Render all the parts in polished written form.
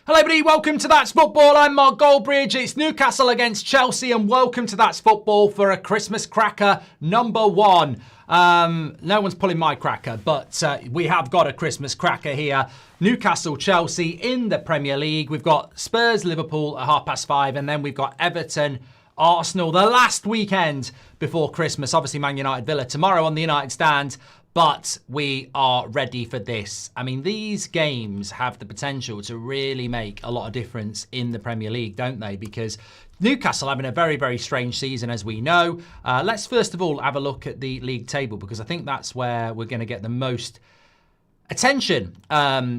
Hello everybody, welcome to That's Football. I'm Mark Goldbridge. It's Newcastle against Chelsea and welcome to That's Football for a Christmas cracker number one. No one's pulling my cracker, but we have got a Christmas cracker here. Newcastle, Chelsea in the Premier League. We've got Spurs, Liverpool at 5:30 and then we've got Everton, Arsenal, the last weekend before Christmas. Obviously Man United, Villa tomorrow on the United stand. But we are ready for this. I mean, these games have the potential to really make a lot of difference in the Premier League, don't they? Because Newcastle having a very, very strange season, as we know. Let's first of all have a look at the league table, because I think that's where we're going to get the most attention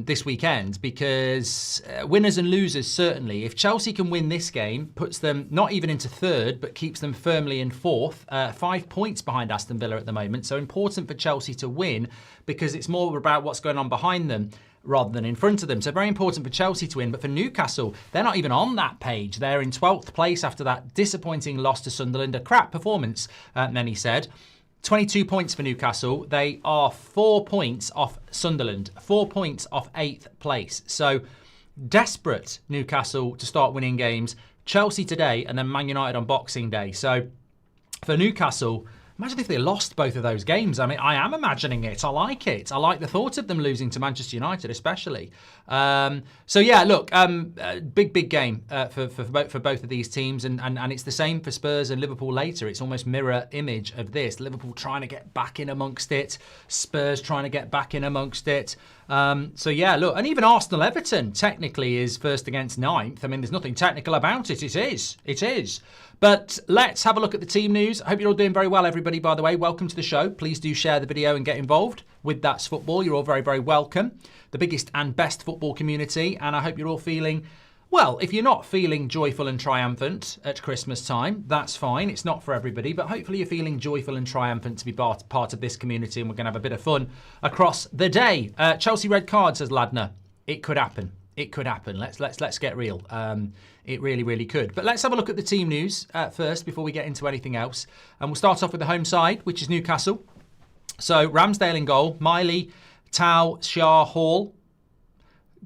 this weekend, because winners and losers, certainly. If Chelsea can win this game, puts them not even into third, but keeps them firmly in fourth, 5 points behind Aston Villa at the moment. So important for Chelsea to win, because it's more about what's going on behind them rather than in front of them. So very important for Chelsea to win. But for Newcastle, they're not even on that page. They're in 12th place after that disappointing loss to Sunderland. A crap performance, many said. 22 points for Newcastle. They are 4 points off Sunderland, 4 points off 8th place. So desperate Newcastle to start winning games. Chelsea today and then Man United on Boxing Day. So for Newcastle, imagine if they lost both of those games. I mean, I am imagining it. I like it. I like the thought of them losing to Manchester United, especially. So yeah, look, big game for both of these teams, and it's the same for Spurs and Liverpool later. It's almost mirror image of this. Liverpool trying to get back in amongst it, Spurs trying to get back in amongst it. So yeah, look, and even Arsenal Everton technically is first against ninth. I mean, there's nothing technical about it. It is. But let's have a look at the team news. I hope you're all doing very well, everybody, by the way. Welcome to the show. Please do share the video and get involved with That's Football. You're all very, very welcome. The biggest and best football community. And I hope you're all feeling, well, if you're not feeling joyful and triumphant at Christmas time, that's fine. It's not for everybody. But hopefully you're feeling joyful and triumphant to be part of this community. And we're going to have a bit of fun across the day. Chelsea red card, says Ladner. It could happen. It could happen. Let's get real. It really, really could. But let's have a look at the team news first before we get into anything else. And we'll start off with the home side, which is Newcastle. So Ramsdale in goal, Miley, Tau, Shah, Hall,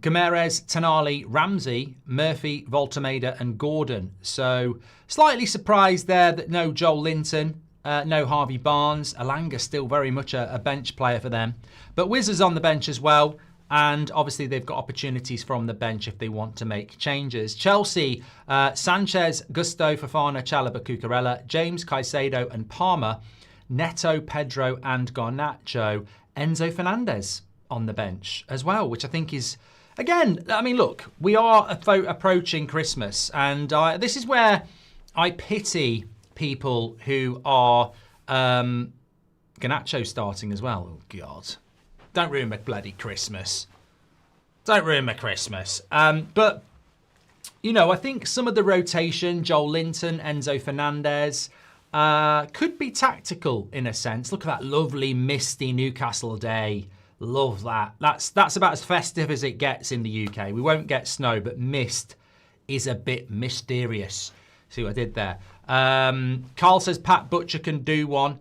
Gomeres, Tonali, Ramsey, Murphy, Voltameda and Gordon. So slightly surprised there that no Joel Linton, no Harvey Barnes. Alanga still very much a bench player for them. But Wiz is on the bench as well. And obviously they've got opportunities from the bench if they want to make changes. Chelsea, Sanchez, Gusto, Fofana, Chalobah, Cucurella, James, Caicedo and Palmer, Neto, Pedro and Garnacho. Enzo Fernandez on the bench as well, which I think is, again, I mean, look, we are approaching Christmas. And this is where I pity people who are Garnacho starting as well. Oh, God. Don't ruin my bloody Christmas. Don't ruin my Christmas. But, you know, I think some of the rotation, Joel Linton, Enzo Fernandez, could be tactical in a sense. Look at that lovely misty Newcastle day. Love that. That's about as festive as it gets in the UK. We won't get snow, but mist is a bit mysterious. See what I did there? Carl says Pat Butcher can do one.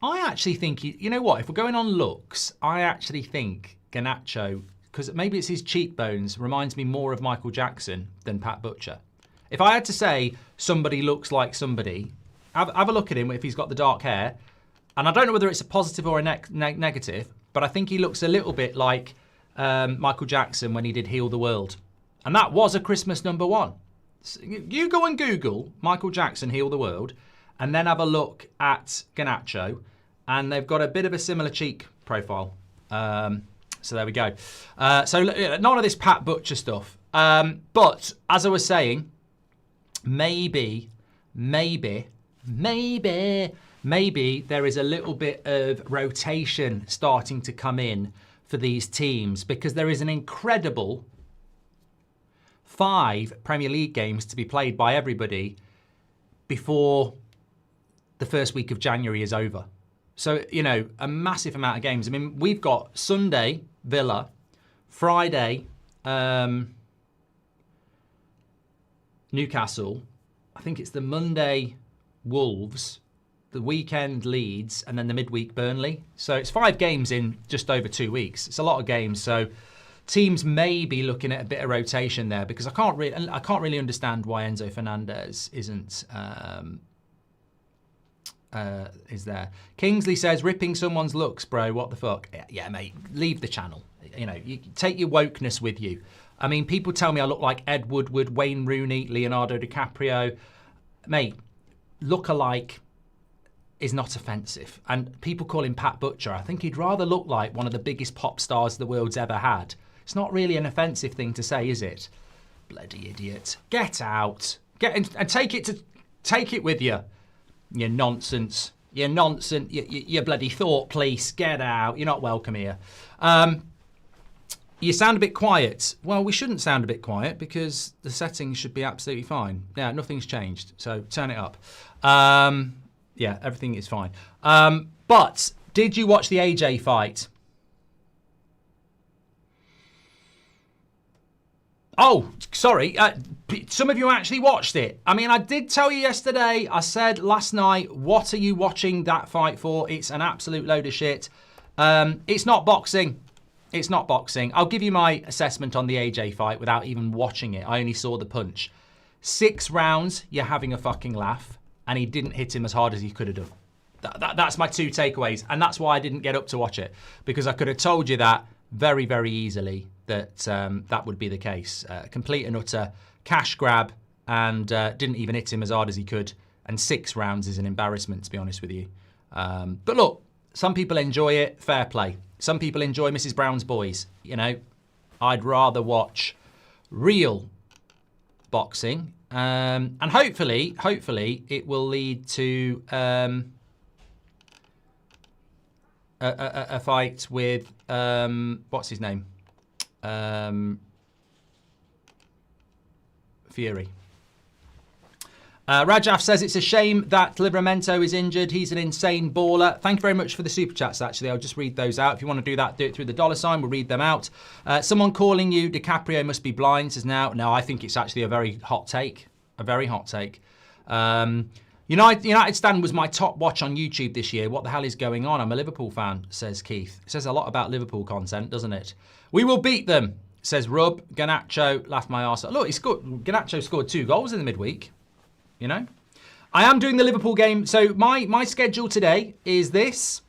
I actually think, you know what, if we're going on looks, I actually think Garnacho, because maybe it's his cheekbones, reminds me more of Michael Jackson than Pat Butcher. If I had to say somebody looks like somebody, have a look at him if he's got the dark hair. And I don't know whether it's a positive or a negative, but I think he looks a little bit like Michael Jackson when he did Heal the World. And that was a Christmas number one. So you go and Google Michael Jackson Heal the World, and then have a look at Garnacho. And they've got a bit of a similar cheek profile. So there we go. So none of this Pat Butcher stuff. But as I was saying, maybe there is a little bit of rotation starting to come in for these teams, because there is an incredible 5 Premier League games to be played by everybody before the first week of January is over. So, you know, a massive amount of games. I mean, we've got Sunday, Villa, Friday, Newcastle. I think it's the Monday, Wolves, the weekend, Leeds, and then the midweek, Burnley. So it's 5 games in just over 2 weeks. It's a lot of games. So teams may be looking at a bit of rotation there because I can't really understand why Enzo Fernandez isn't is there. Kingsley says, ripping someone's looks, bro. What the fuck? Yeah, mate. Leave the channel. You know, you take your wokeness with you. I mean, people tell me I look like Ed Woodward, Wayne Rooney, Leonardo DiCaprio. Mate, look-alike is not offensive. And people call him Pat Butcher. I think he'd rather look like one of the biggest pop stars the world's ever had. It's not really an offensive thing to say, is it? Bloody idiot. Get out. And take it with you. You nonsense. You nonsense. You bloody thought police. Get out. You're not welcome here. You sound a bit quiet. Well, we shouldn't sound a bit quiet because the settings should be absolutely fine. Yeah, nothing's changed. So turn it up. Yeah, everything is fine. But did you watch the AJ fight? Oh, sorry. Some of you actually watched it. I mean, I did tell you yesterday. I said last night, what are you watching that fight for? It's an absolute load of shit. It's not boxing. It's not boxing. I'll give you my assessment on the AJ fight without even watching it. I only saw the punch. 6 rounds, you're having a fucking laugh. And he didn't hit him as hard as he could have done. That's my 2 takeaways. And that's why I didn't get up to watch it. Because I could have told you that very, very easily that that would be the case. Complete and utter cash grab and didn't even hit him as hard as he could. And 6 rounds is an embarrassment, to be honest with you. But look, some people enjoy it. Fair play. Some people enjoy Mrs. Brown's Boys. You know, I'd rather watch real boxing. And hopefully it will lead to a fight with, what's his name? Fury. Rajaf says it's a shame that Livramento is injured. He's an insane baller. Thank you very much for the super chats, actually. I'll just read those out. If you want to do that, do it through the $sign. We'll read them out. Someone calling you DiCaprio must be blind says now. No, I think it's actually a very hot take. A very hot take. United Stand was my top watch on YouTube this year. What the hell is going on? I'm a Liverpool fan, says Keith. It says a lot about Liverpool content, doesn't it? We will beat them, says Rub. Garnacho laughed my arse. Look, Garnacho scored 2 goals in the midweek. You know, I am doing the Liverpool game. So my schedule today is this,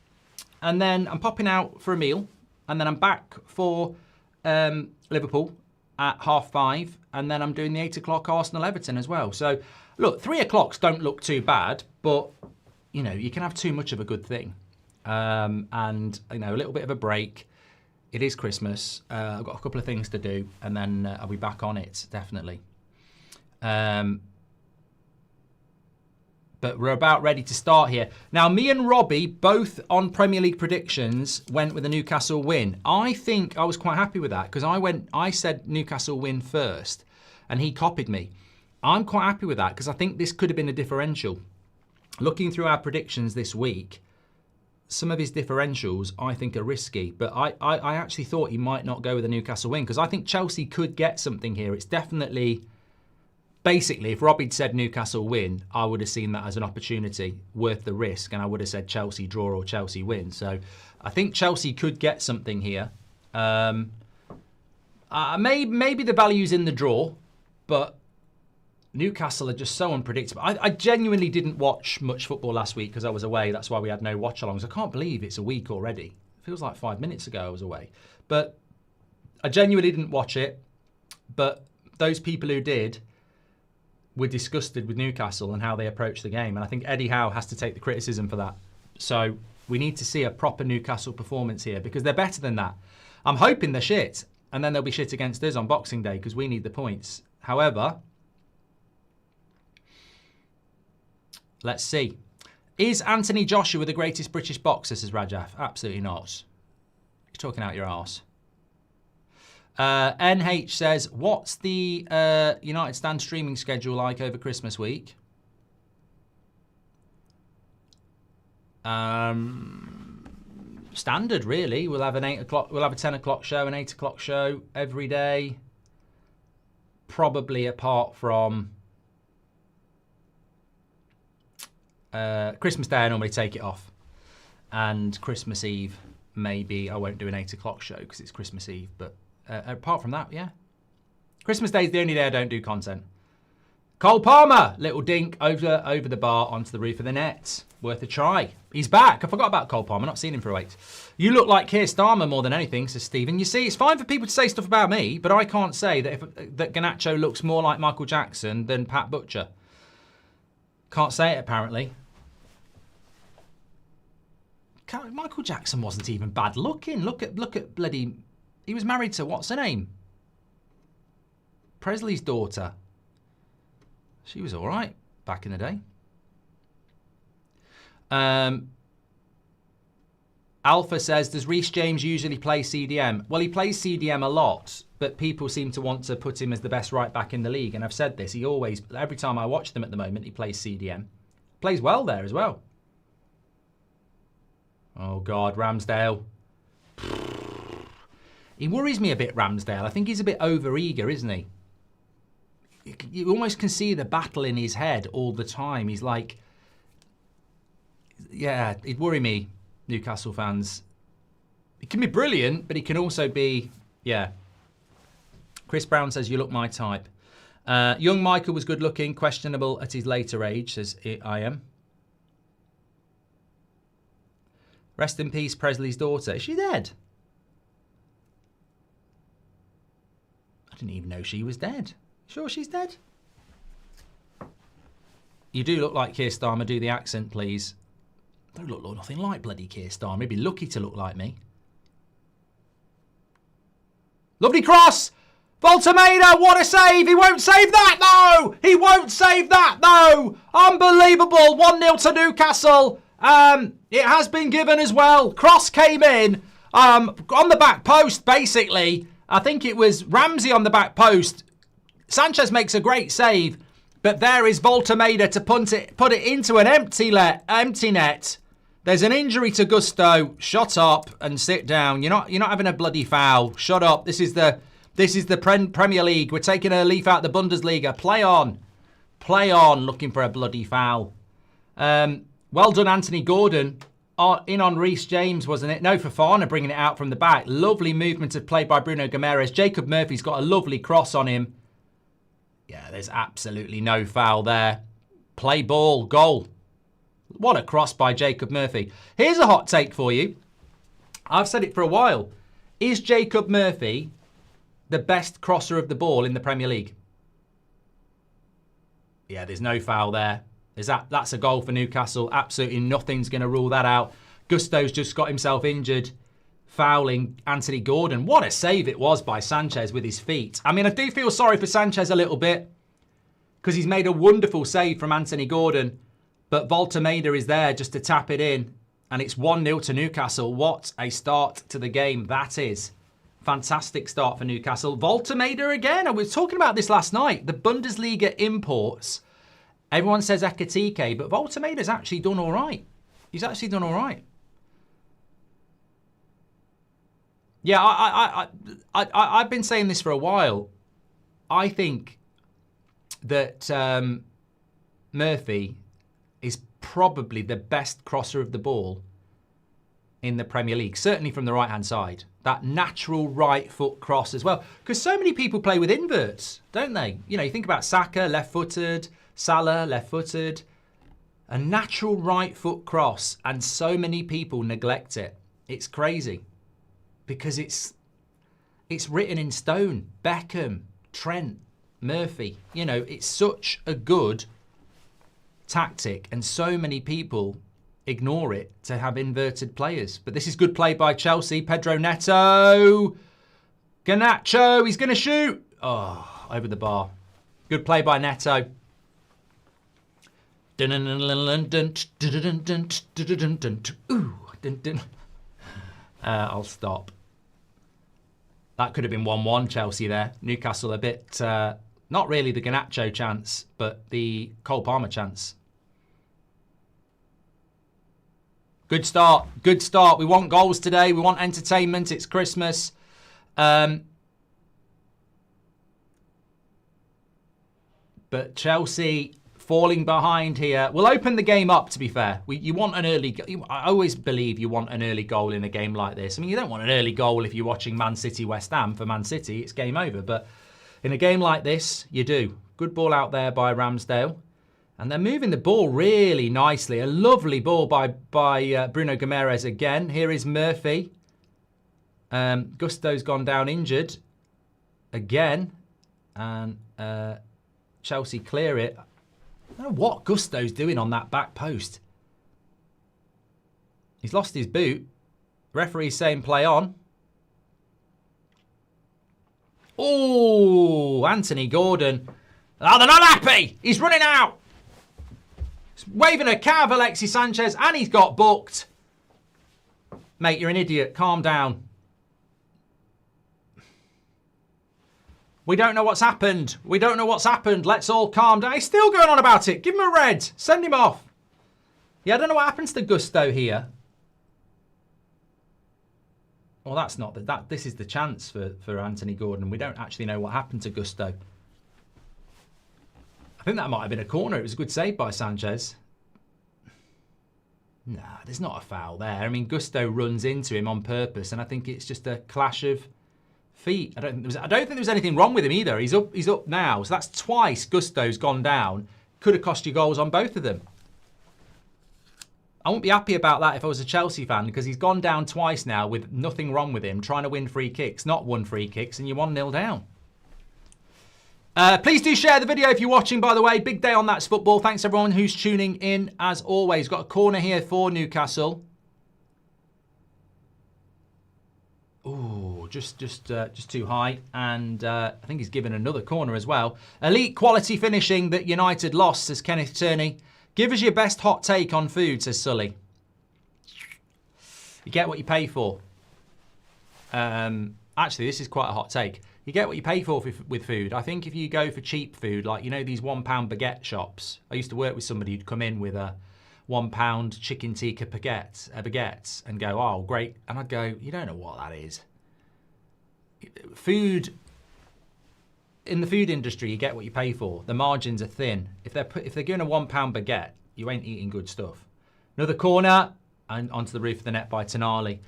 and then I'm popping out for a meal, and then I'm back for Liverpool at 5:30, and then I'm doing the 8 o'clock Arsenal Everton as well. So look, 3 o'clocks don't look too bad, but you know you can have too much of a good thing, and you know a little bit of a break. It is Christmas. I've got a couple of things to do, and then I'll be back on it definitely. But we're about ready to start here. Now, me and Robbie, both on Premier League predictions, went with a Newcastle win. I think I was quite happy with that because I said Newcastle win first, and he copied me. I'm quite happy with that because I think this could have been a differential. Looking through our predictions this week, some of his differentials I think are risky, but I actually thought he might not go with a Newcastle win because I think Chelsea could get something here. It's definitely... Basically, if Robbie'd said Newcastle win, I would have seen that as an opportunity worth the risk, and I would have said Chelsea draw or Chelsea win. So I think Chelsea could get something here. Maybe the value's in the draw, but Newcastle are just so unpredictable. I genuinely didn't watch much football last week because I was away. That's why we had no watch-alongs. I can't believe it's a week already. It feels like 5 minutes ago I was away. But I genuinely didn't watch it. But those people who did... were disgusted with Newcastle and how they approach the game. And I think Eddie Howe has to take the criticism for that. So we need to see a proper Newcastle performance here because they're better than that. I'm hoping they're shit. And then they'll be shit against us on Boxing Day because we need the points. However, let's see. Is Anthony Joshua the greatest British boxer, says Rajaf? Absolutely not. You're talking out your arse. NH says, what's the United Stand streaming schedule like over Christmas week? Standard, really. We'll have an 8 o'clock, we'll have a 10 o'clock show, an 8 o'clock show every day. Probably apart from Christmas Day, I normally take it off. And Christmas Eve, maybe I won't do an 8 o'clock show because it's Christmas Eve, but Apart from that, yeah. Christmas Day is the only day I don't do content. Cole Palmer, little dink over the bar onto the roof of the net. Worth a try. He's back. I forgot about Cole Palmer. Not seen him for a wait. You look like Keir Starmer more than anything, says Stephen. You see, it's fine for people to say stuff about me, but I can't say that Garnacho looks more like Michael Jackson than Pat Butcher. Can't say it, apparently. Michael Jackson wasn't even bad looking. Look at bloody... He was married to, what's her name? Presley's daughter. She was all right back in the day. Alpha says, does Reece James usually play CDM? Well, he plays CDM a lot, but people seem to want to put him as the best right back in the league. And I've said this, he always, every time I watch them at the moment, he plays CDM. Plays well there as well. Oh, God, Ramsdale. He worries me a bit, Ramsdale. I think he's a bit over-eager, isn't he? You almost can see the battle in his head all the time. He's like, yeah, it'd worry me, Newcastle fans. He can be brilliant, but he can also be, yeah. Chris Brown says, you look my type. Young Michael was good looking, questionable at his later age, says I am. Rest in peace, Presley's daughter. Is she dead? I didn't even know she was dead. Sure she's dead? You do look like Keir Starmer. Do the accent, please. Don't look nothing like bloody Keir Starmer. He'd be lucky to look like me. Lovely cross! Voltemada, what a save! He won't save that, though! He won't save that, though! Unbelievable! 1-0 to Newcastle. It has been given as well. Cross came in on the back post, basically. I think it was Ramsey on the back post. Sanchez makes a great save, but there is Voltemada to put it into an empty net. There's an injury to Gusto. Shut up and sit down. You're not having a bloody foul. Shut up. This is the Premier League. We're taking a leaf out of the Bundesliga. Play on. Looking for a bloody foul. Well done, Anthony Gordon. In on Reece James, wasn't it? No, Fofana bringing it out from the back. Lovely movement of play by Bruno Guimaraes. Jacob Murphy's got a lovely cross on him. Yeah, there's absolutely no foul there. Play ball, goal. What a cross by Jacob Murphy. Here's a hot take for you. I've said it for a while. Is Jacob Murphy the best crosser of the ball in the Premier League? Yeah, there's no foul there. That's a goal for Newcastle. Absolutely nothing's going to rule that out. Gusto's just got himself injured, fouling Anthony Gordon. What a save it was by Sanchez with his feet. I mean, I do feel sorry for Sanchez a little bit because he's made a wonderful save from Anthony Gordon, but Voltemada is there just to tap it in, and it's 1-0 to Newcastle. What a start to the game that is. Fantastic start for Newcastle. Voltemada again. I was talking about this last night. The Bundesliga imports. Everyone says Ekitike, but Voltemada's actually done all right. He's actually done all right. Yeah, I've been saying this for a while. I think that Murphy is probably the best crosser of the ball in the Premier League, certainly from the right-hand side. That natural right foot cross as well. Because so many people play with inverts, don't they? You know, you think about Saka, left-footed, Salah, left-footed. A natural right foot cross, and so many people neglect it. It's crazy. Because it's written in stone. Beckham, Trent, Murphy. You know, it's such a good tactic, and so many people ignore it to have inverted players. But this is good play by Chelsea. Pedro Neto. Garnacho, he's going to shoot. Oh, over the bar. Good play by Neto. I'll stop. That could have been 1-1 Chelsea there. Newcastle a bit, not really the Garnacho chance, but the Cole Palmer chance. Good start. Good start. We want goals today. We want entertainment. It's Christmas. But Chelsea falling behind here. We'll open the game up, to be fair. You want an early... I always believe you want an early goal in a game like this. I mean, you don't want an early goal if you're watching Man City West Ham. For Man City, it's game over. But in a game like this, you do. Good ball out there by Ramsdale. And they're moving the ball really nicely. A lovely ball by Bruno Guimaraes again. Here is Murphy. Gusto's gone down injured again. And Chelsea clear it. I don't know what Gusto's doing on that back post. He's lost his boot. Referee's saying play on. Oh, Anthony Gordon. Oh, they're not happy. He's running out. He's waving a calf, Alexis Sanchez, and he's got booked. Mate, you're an idiot. Calm down. We don't know what's happened. We don't know what's happened. Let's all calm down. He's still going on about it. Give him a red. Send him off. Yeah, I don't know what happens to Gusto here. Well, that's not that. This is the chance for Anthony Gordon. We don't actually know what happened to Gusto. I think that might have been a corner. It was a good save by Sanchez. Nah, there's not a foul there. I mean, Gusto runs into him on purpose, and I think it's just a clash of feet. I don't think there was anything wrong with him either. He's up now. So that's twice Gusto's gone down. Could have cost you goals on both of them. I wouldn't be happy about that if I was a Chelsea fan, because he's gone down twice now with nothing wrong with him, trying to win free kicks. Not won free kicks, and you're 1-0 down. Please do share the video if you're watching, by the way. Big day on That's Football. Thanks everyone who's tuning in, as always. Got a corner here for Newcastle. Ooh, just too high. And I think he's given another corner as well. Elite quality finishing that United lost, says Kenneth Turney. Give us your best hot take on food, says Sully. You get what you pay for. Actually, this is quite a hot take. You get what you pay for with food. I think if you go for cheap food, like, you know, these £1 baguette shops. I used to work with somebody who'd come in with a £1 chicken tikka baguette and go, oh, great. And I'd go, you don't know what that is. Food, in the food industry, you get what you pay for. The margins are thin. If they're giving a £1 baguette, you ain't eating good stuff. Another corner, and onto the roof of the net by Tonali.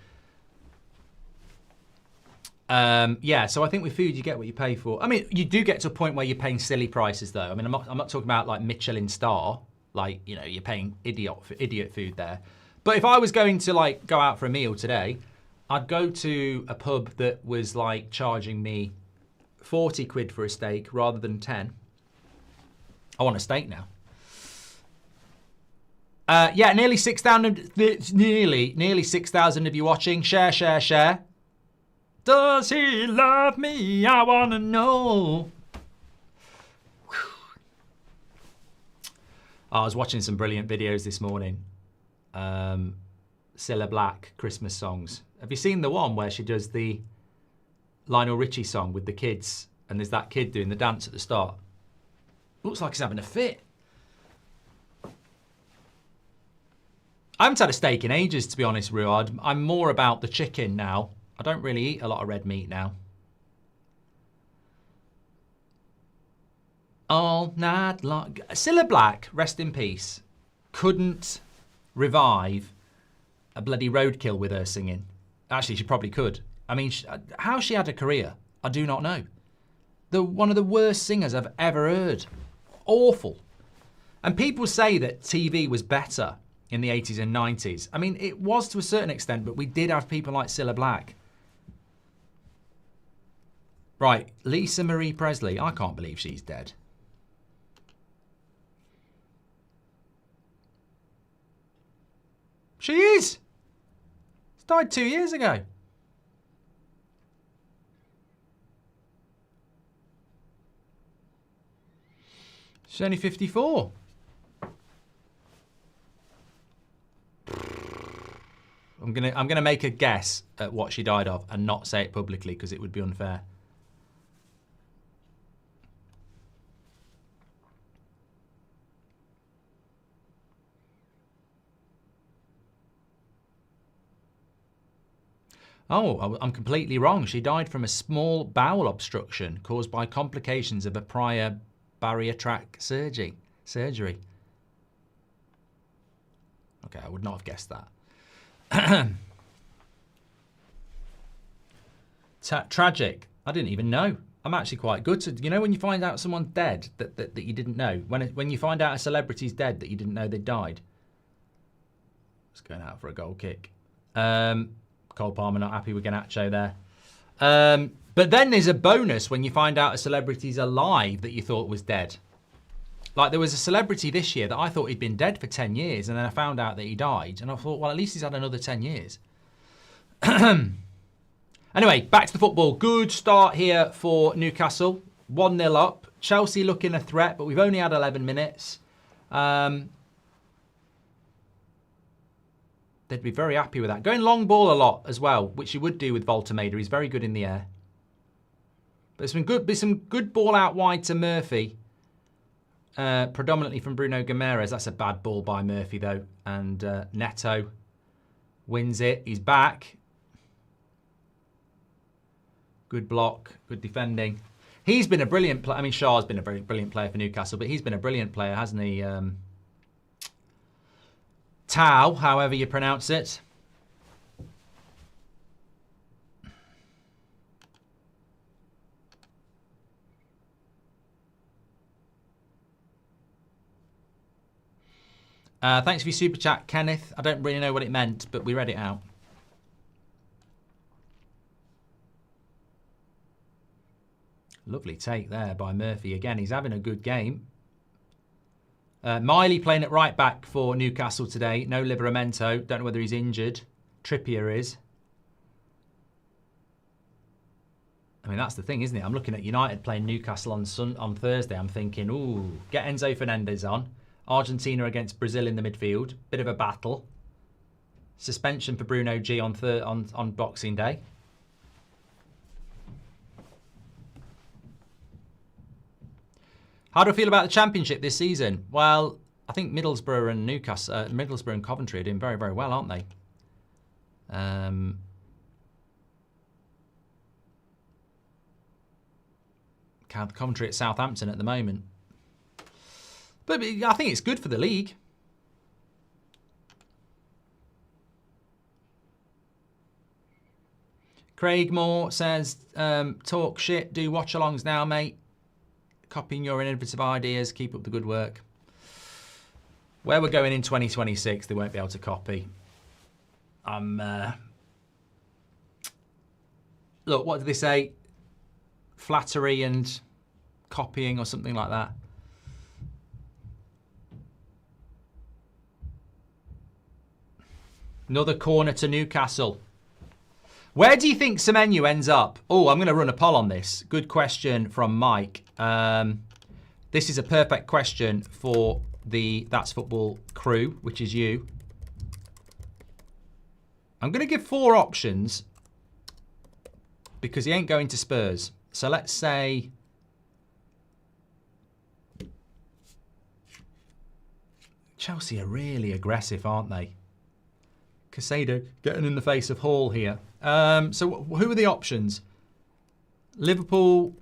Yeah, so I think with food, you get what you pay for. I mean, you do get to a point where you're paying silly prices, though. I mean, I'm not talking about like Michelin star, like, you know, you're paying idiot food there. But if I was going to like go out for a meal today, I'd go to a pub that was like charging me 40 quid for a steak rather than 10. I want a steak now. Yeah, nearly 6,000. Nearly 6,000 of you watching. Share. Does he love me? I want to know. I was watching some brilliant videos this morning. Cilla Black Christmas songs. Have you seen the one where she does the Lionel Richie song with the kids, and there's that kid doing the dance at the start? Looks like he's having a fit. I haven't had a steak in ages, to be honest, Ruard. I'm more about the chicken now. I don't really eat a lot of red meat now. All night long. Cilla Black, rest in peace, couldn't revive a bloody roadkill with her singing. Actually, she probably could. I mean, how she had a career, I do not know. One of the worst singers I've ever heard. Awful. And people say that TV was better in the 80s and 90s. I mean, it was to a certain extent, but we did have people like Cilla Black. Right, Lisa Marie Presley. I can't believe she's dead. She is. She died 2 years ago. She's only 54. I'm gonna make a guess at what she died of and not say it publicly because it would be unfair. Oh, I'm completely wrong. She died from a small bowel obstruction caused by complications of a prior bariatric surgery. Surgery. Okay, I would not have guessed that. Tragic. I didn't even know. I'm actually quite good. So, you know when you find out someone's dead that you didn't know? When you find out a celebrity's dead that you didn't know they died? It's going out for a goal kick. Cole Palmer not happy with Garnacho there. But then there's a bonus when you find out a celebrity's alive that you thought was dead. Like there was a celebrity this year that I thought he'd been dead for 10 years and then I found out that he died and I thought, well, at least he's had another 10 years. Anyway, back to the football. Good start here for Newcastle. 1-0 up. Chelsea looking a threat, but we've only had 11 minutes. They'd be very happy with that. Going long ball a lot as well, which you would do with Voltemada. He's very good in the air. But there's some good ball out wide to Murphy. Predominantly from Bruno Guimaraes. That's a bad ball by Murphy, though. And Neto wins it. He's back. Good block. Good defending. He's been a brilliant player. I mean, Shaw's been a very brilliant player for Newcastle, but he's been a brilliant player, hasn't he? Tau, however you pronounce it. Thanks for your super chat, Kenneth. I don't really know what it meant, but we read it out. Lovely take there by Murphy. Again, he's having a good game. Miley playing at right back for Newcastle today. No Livramento. Don't know whether he's injured. Trippier is. I mean, that's the thing, isn't it? I'm looking at United playing Newcastle on Thursday. I'm thinking, ooh, get Enzo Fernandez on. Argentina against Brazil in the midfield. Bit of a battle. Suspension for Bruno G on Boxing Day. How do I feel about the Championship this season? Well, I think Middlesbrough and Middlesbrough and Coventry are doing very, very well, aren't they? Coventry at Southampton at the moment. But I think it's good for the league. Craig Moore says, talk shit, do watch-alongs now, mate. Copying your innovative ideas, keep up the good work. Where we're going in 2026, they won't be able to copy. Look, what do they say? Flattery and copying or something like that. Another corner to Newcastle. Where do you think Semenyo ends up? Oh, I'm going to run a poll on this. Good question from Mike. This is a perfect question for the That's Football crew, which is you. I'm going to give 4 options because he ain't going to Spurs. So let's say Chelsea are really aggressive, aren't they? Casado getting in the face of Hall here. So who are the options? Liverpool.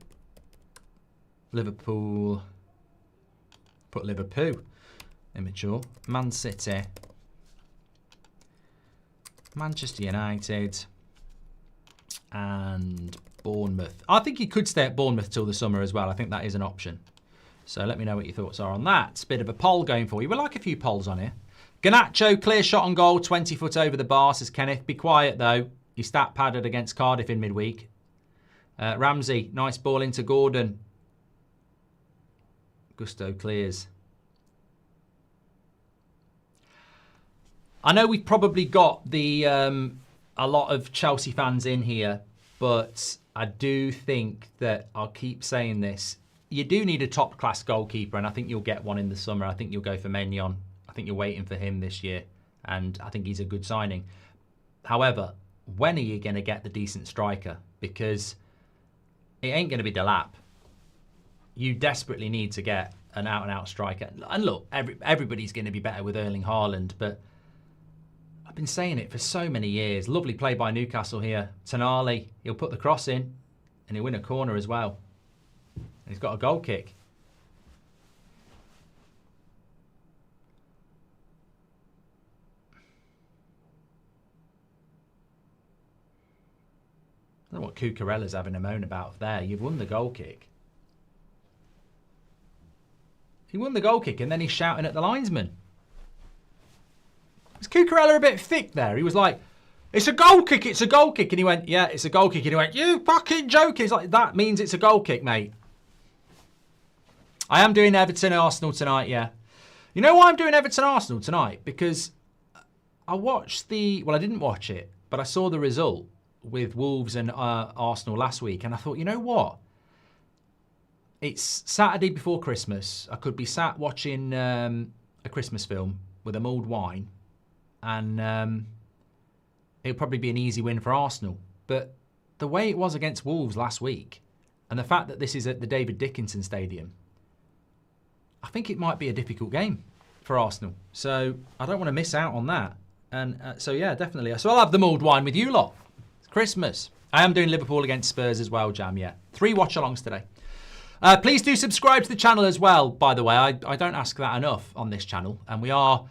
Put Liverpool. Immature. Man City. Manchester United. And Bournemouth. I think he could stay at Bournemouth till the summer as well. I think that is an option. So let me know what your thoughts are on that. Bit of a poll going for you. We like a few polls on here. Garnacho, clear shot on goal, 20 foot over the bar, says Kenneth. Be quiet, though. He stat padded against Cardiff in midweek. Ramsey, nice ball into Gordon. Gusto clears. I know we've probably got the a lot of Chelsea fans in here, but I do think that, I'll keep saying this, you do need a top-class goalkeeper, and I think you'll get one in the summer. I think you'll go for Maignan. I think you're waiting for him this year, and I think he's a good signing. However, when are you going to get the decent striker? Because it ain't going to be Delap. You desperately need to get an out-and-out striker. And look, everybody's going to be better with Erling Haaland, but I've been saying it for so many years. Lovely play by Newcastle here. Tonali, he'll put the cross in, and he'll win a corner as well. And he's got a goal kick. don't know what Cucurella's having a moan about there. You've won the goal kick. He won the goal kick and then he's shouting at the linesman. Was Cucurella a bit thick there? He was like, it's a goal kick, it's a goal kick. And he went, yeah, it's a goal kick. And he went, you fucking joking. It's like, that means it's a goal kick, mate. I am doing Everton and Arsenal tonight, yeah. You know why I'm doing Everton Arsenal tonight? Because I watched well, I didn't watch it, but I saw the result with Wolves and Arsenal last week. And I thought, you know what? It's Saturday before Christmas. I could be sat watching a Christmas film with a mulled wine. And it'll probably be an easy win for Arsenal. But the way it was against Wolves last week, and the fact that this is at the David Dickinson Stadium, I think it might be a difficult game for Arsenal. So I don't want to miss out on that. And so, yeah, definitely. So I'll have the mulled wine with you lot. It's Christmas. I am doing Liverpool against Spurs as well, Jam, yeah. 3 watch-alongs today. Please do subscribe to the channel as well, by the way. I don't ask that enough on this channel. And we are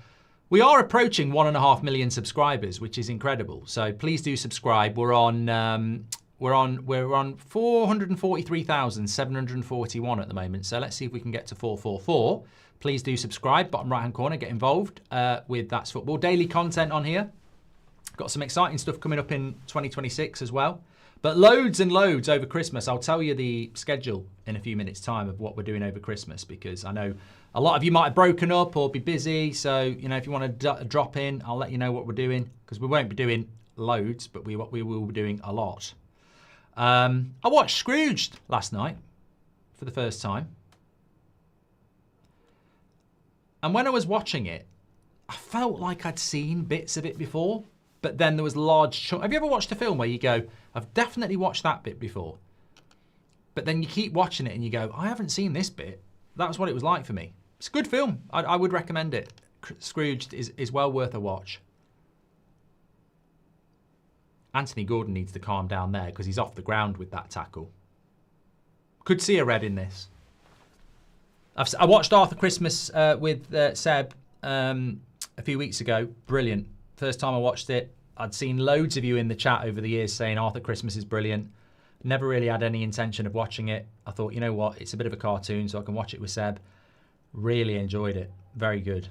approaching 1.5 million subscribers, which is incredible. So please do subscribe. We're on 443,741 at the moment. So let's see if we can get to 444. Please do subscribe. Bottom right-hand corner, get involved with That's Football. Daily content on here. Got some exciting stuff coming up in 2026 as well. But loads and loads over Christmas. I'll tell you the schedule in a few minutes' time of what we're doing over Christmas, because I know a lot of you might have broken up or be busy. So, you know, if you want to drop in, I'll let you know what we're doing, because we won't be doing loads, but we will be doing a lot. I watched Scrooged last night for the first time. And when I was watching it, I felt like I'd seen bits of it before, but then there was large chunks. Have you ever watched a film where you go, I've definitely watched that bit before, but then you keep watching it and you go, I haven't seen this bit. That was what it was like for me. It's a good film. I would recommend it. Scrooged is well worth a watch. Anthony Gordon needs to calm down there because he's off the ground with that tackle. Could see a red in this. I watched Arthur Christmas with Seb a few weeks ago. Brilliant. First time I watched it. I'd seen loads of you in the chat over the years saying Arthur Christmas is brilliant. Never really had any intention of watching it. I thought, you know what, it's a bit of a cartoon, so I can watch it with Seb. Really enjoyed it. Very good.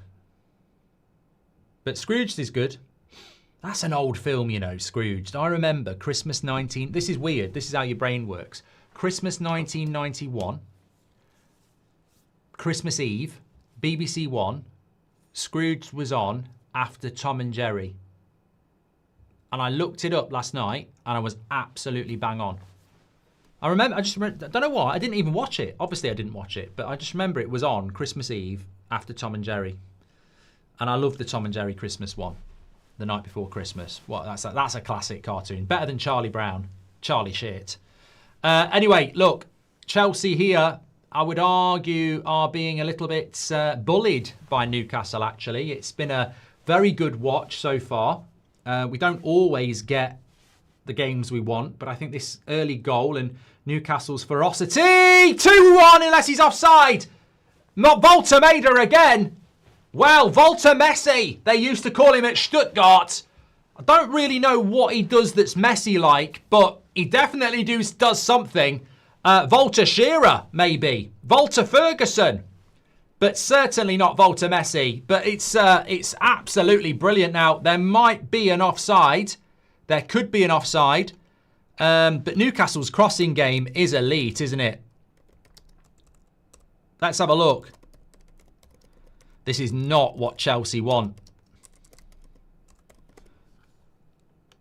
But Scrooged is good. That's an old film, you know, Scrooged. I remember Christmas 19... This is weird. This is how your brain works. Christmas 1991. Christmas Eve. BBC One. Scrooged was on after Tom and Jerry. And I looked it up last night and I was absolutely bang on. I don't know why, I didn't even watch it. Obviously I didn't watch it, but I just remember it was on Christmas Eve after Tom and Jerry. And I love the Tom and Jerry Christmas one, The Night Before Christmas. What, that's a classic cartoon. Better than Charlie Brown. Charlie shit. Anyway, look, Chelsea here, I would argue, are being a little bit bullied by Newcastle, actually. It's been a very good watch so far. We don't always get the games we want, but I think this early goal and Newcastle's ferocity, 2-1 unless he's offside. Not Volta Maida again. Well, Volta Messi, they used to call him at Stuttgart. I don't really know what he does that's Messi-like, but he definitely does something. Volta Shearer, maybe. Volta Ferguson. But certainly not Volta Messi. But it's absolutely brilliant. Now, there might be an offside. There could be an offside. But Newcastle's crossing game is elite, isn't it? Let's have a look. This is not what Chelsea want.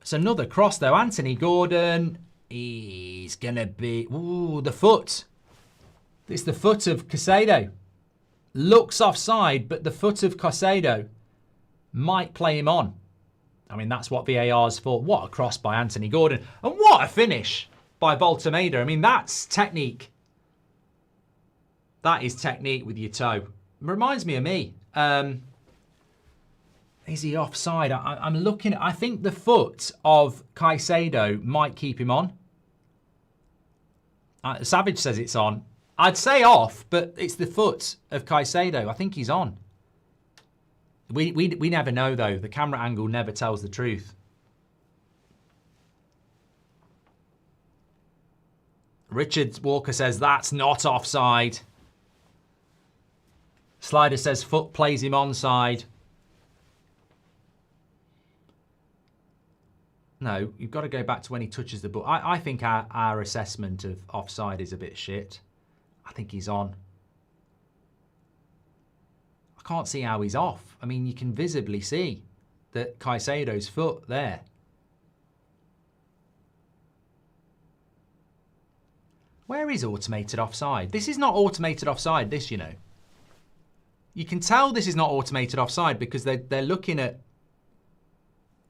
It's another cross, though. Anthony Gordon. He's going to be... Ooh, the foot. It's the foot of Caicedo. Looks offside, but the foot of Caicedo might play him on. I mean, that's what VAR's for. What a cross by Anthony Gordon. And what a finish by Volta Maida. I mean, that's technique. That is technique with your toe. It reminds me of me. Is he offside? I'm looking at... I think the foot of Caicedo might keep him on. Savage says it's on. I'd say off, but it's the foot of Caicedo. I think he's on. We never know, though. The camera angle never tells the truth. Richard Walker says that's not offside. Slider says foot plays him onside. No, you've got to go back to when he touches the ball. I think our assessment of offside is a bit shit. I think he's on. I can't see how he's off. I mean, you can visibly see that Caicedo's foot there. Where is automated offside? This is not automated offside, this, you know. You can tell this is not automated offside because they're looking at,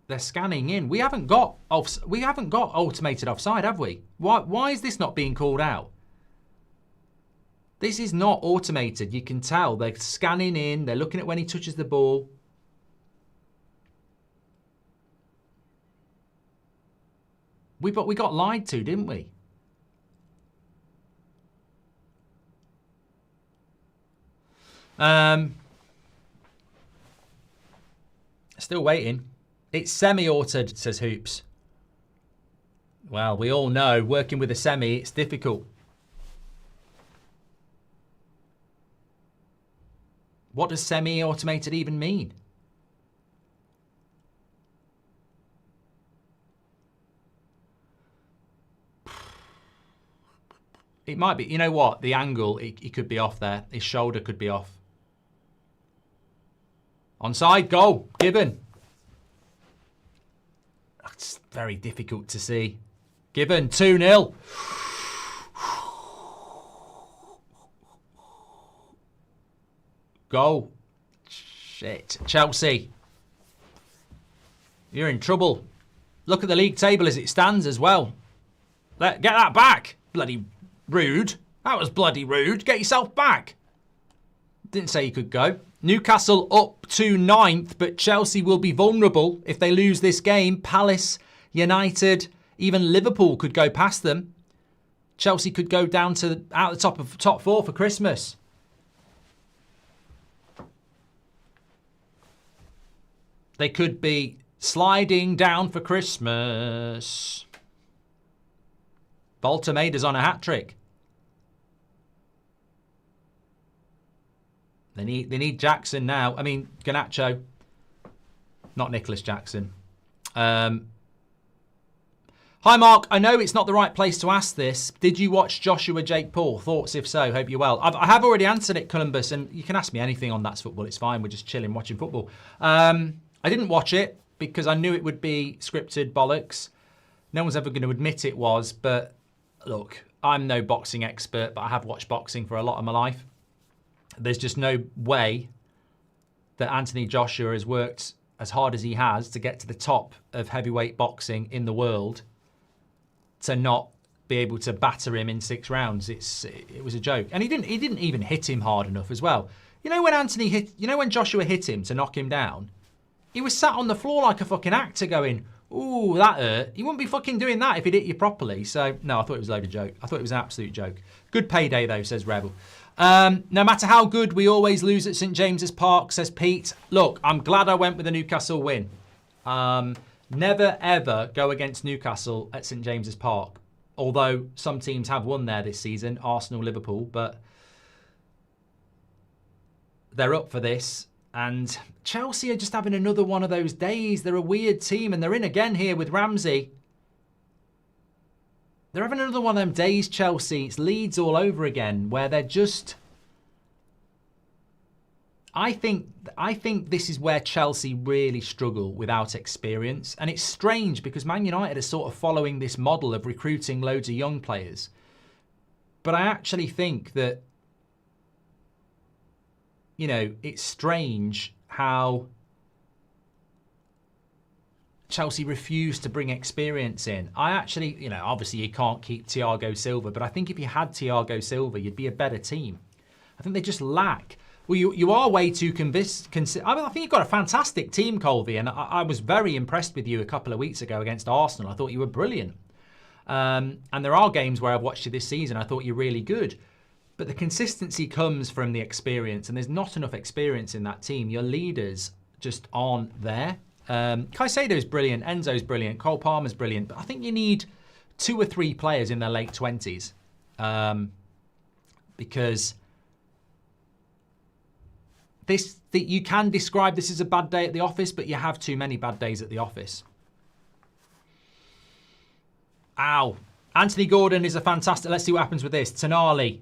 they're scanning in. We haven't got automated offside, have we? Why is this not being called out? This is not automated. You can tell they're scanning in. They're looking at when he touches the ball. We got lied to, didn't we? Still waiting. It's semi-autoed, says Hoops. Well, we all know working with a semi, it's difficult. What does semi-automated even mean? It might be. You know what? The angle, he could be off there. His shoulder could be off. Onside, goal, Gibbon. That's very difficult to see. Gibbon, 2-0. Goal. Shit. Chelsea. You're in trouble. Look at the league table as it stands as well. Get that back. Bloody rude. That was bloody rude. Get yourself back. Didn't say you could go. Newcastle up to 9th, but Chelsea will be vulnerable if they lose this game. Palace, United, even Liverpool could go past them. Chelsea could go down to out the top of top 4 for Christmas. They could be sliding down for Christmas. Voltamada's on a hat-trick. They need Jackson now. I mean, Garnacho. Not Nicholas Jackson. Hi, Mark. I know it's not the right place to ask this. Did you watch Joshua Jake Paul? Thoughts if so? Hope you're well. I have already answered it, Columbus, and you can ask me anything on That's Football. It's fine. We're just chilling, watching football. I didn't watch it because I knew it would be scripted bollocks. No one's ever going to admit it was, but look, I'm no boxing expert, but I have watched boxing for a lot of my life. There's just no way that Anthony Joshua has worked as hard as he has to get to the top of heavyweight boxing in the world to not be able to batter him in 6 rounds. It was a joke. And he didn't even hit him hard enough as well. You know when Joshua hit him to knock him down? He was sat on the floor like a fucking actor going, ooh, that hurt. He wouldn't be fucking doing that if he'd hit you properly. So, no, I thought it was a load of joke. I thought it was an absolute joke. Good payday, though, says Rebel. No matter how good, we always lose at St James's Park, says Pete. Look, I'm glad I went with a Newcastle win. Never, ever go against Newcastle at St James's Park. Although some teams have won there this season, Arsenal, Liverpool, but they're up for this. And Chelsea are just having another one of those days. They're a weird team, and they're in again here with Ramsey. They're having another one of them days, Chelsea. It's Leeds all over again, where they're just... I think this is where Chelsea really struggle without experience. And it's strange because Man United are sort of following this model of recruiting loads of young players. But I actually think that, you know, it's strange how Chelsea refused to bring experience in. I actually, you know, obviously you can't keep Thiago Silva, but I think if you had Thiago Silva, you'd be a better team. I think they just lack. Well, you are way too I think you've got a fantastic team, Colby, and I was very impressed with you a couple of weeks ago against Arsenal. I thought you were brilliant. And there are games where I've watched you this season, I thought you're really good. But the consistency comes from the experience, and there's not enough experience in that team. Your leaders just aren't there. Caicedo's brilliant, Enzo's brilliant, Cole Palmer's brilliant, but I think you need 2 or 3 players in their late 20s Because you can describe this as a bad day at the office, but you have too many bad days at the office. Ow. Anthony Gordon is a fantastic... Let's see what happens with this. Tonali.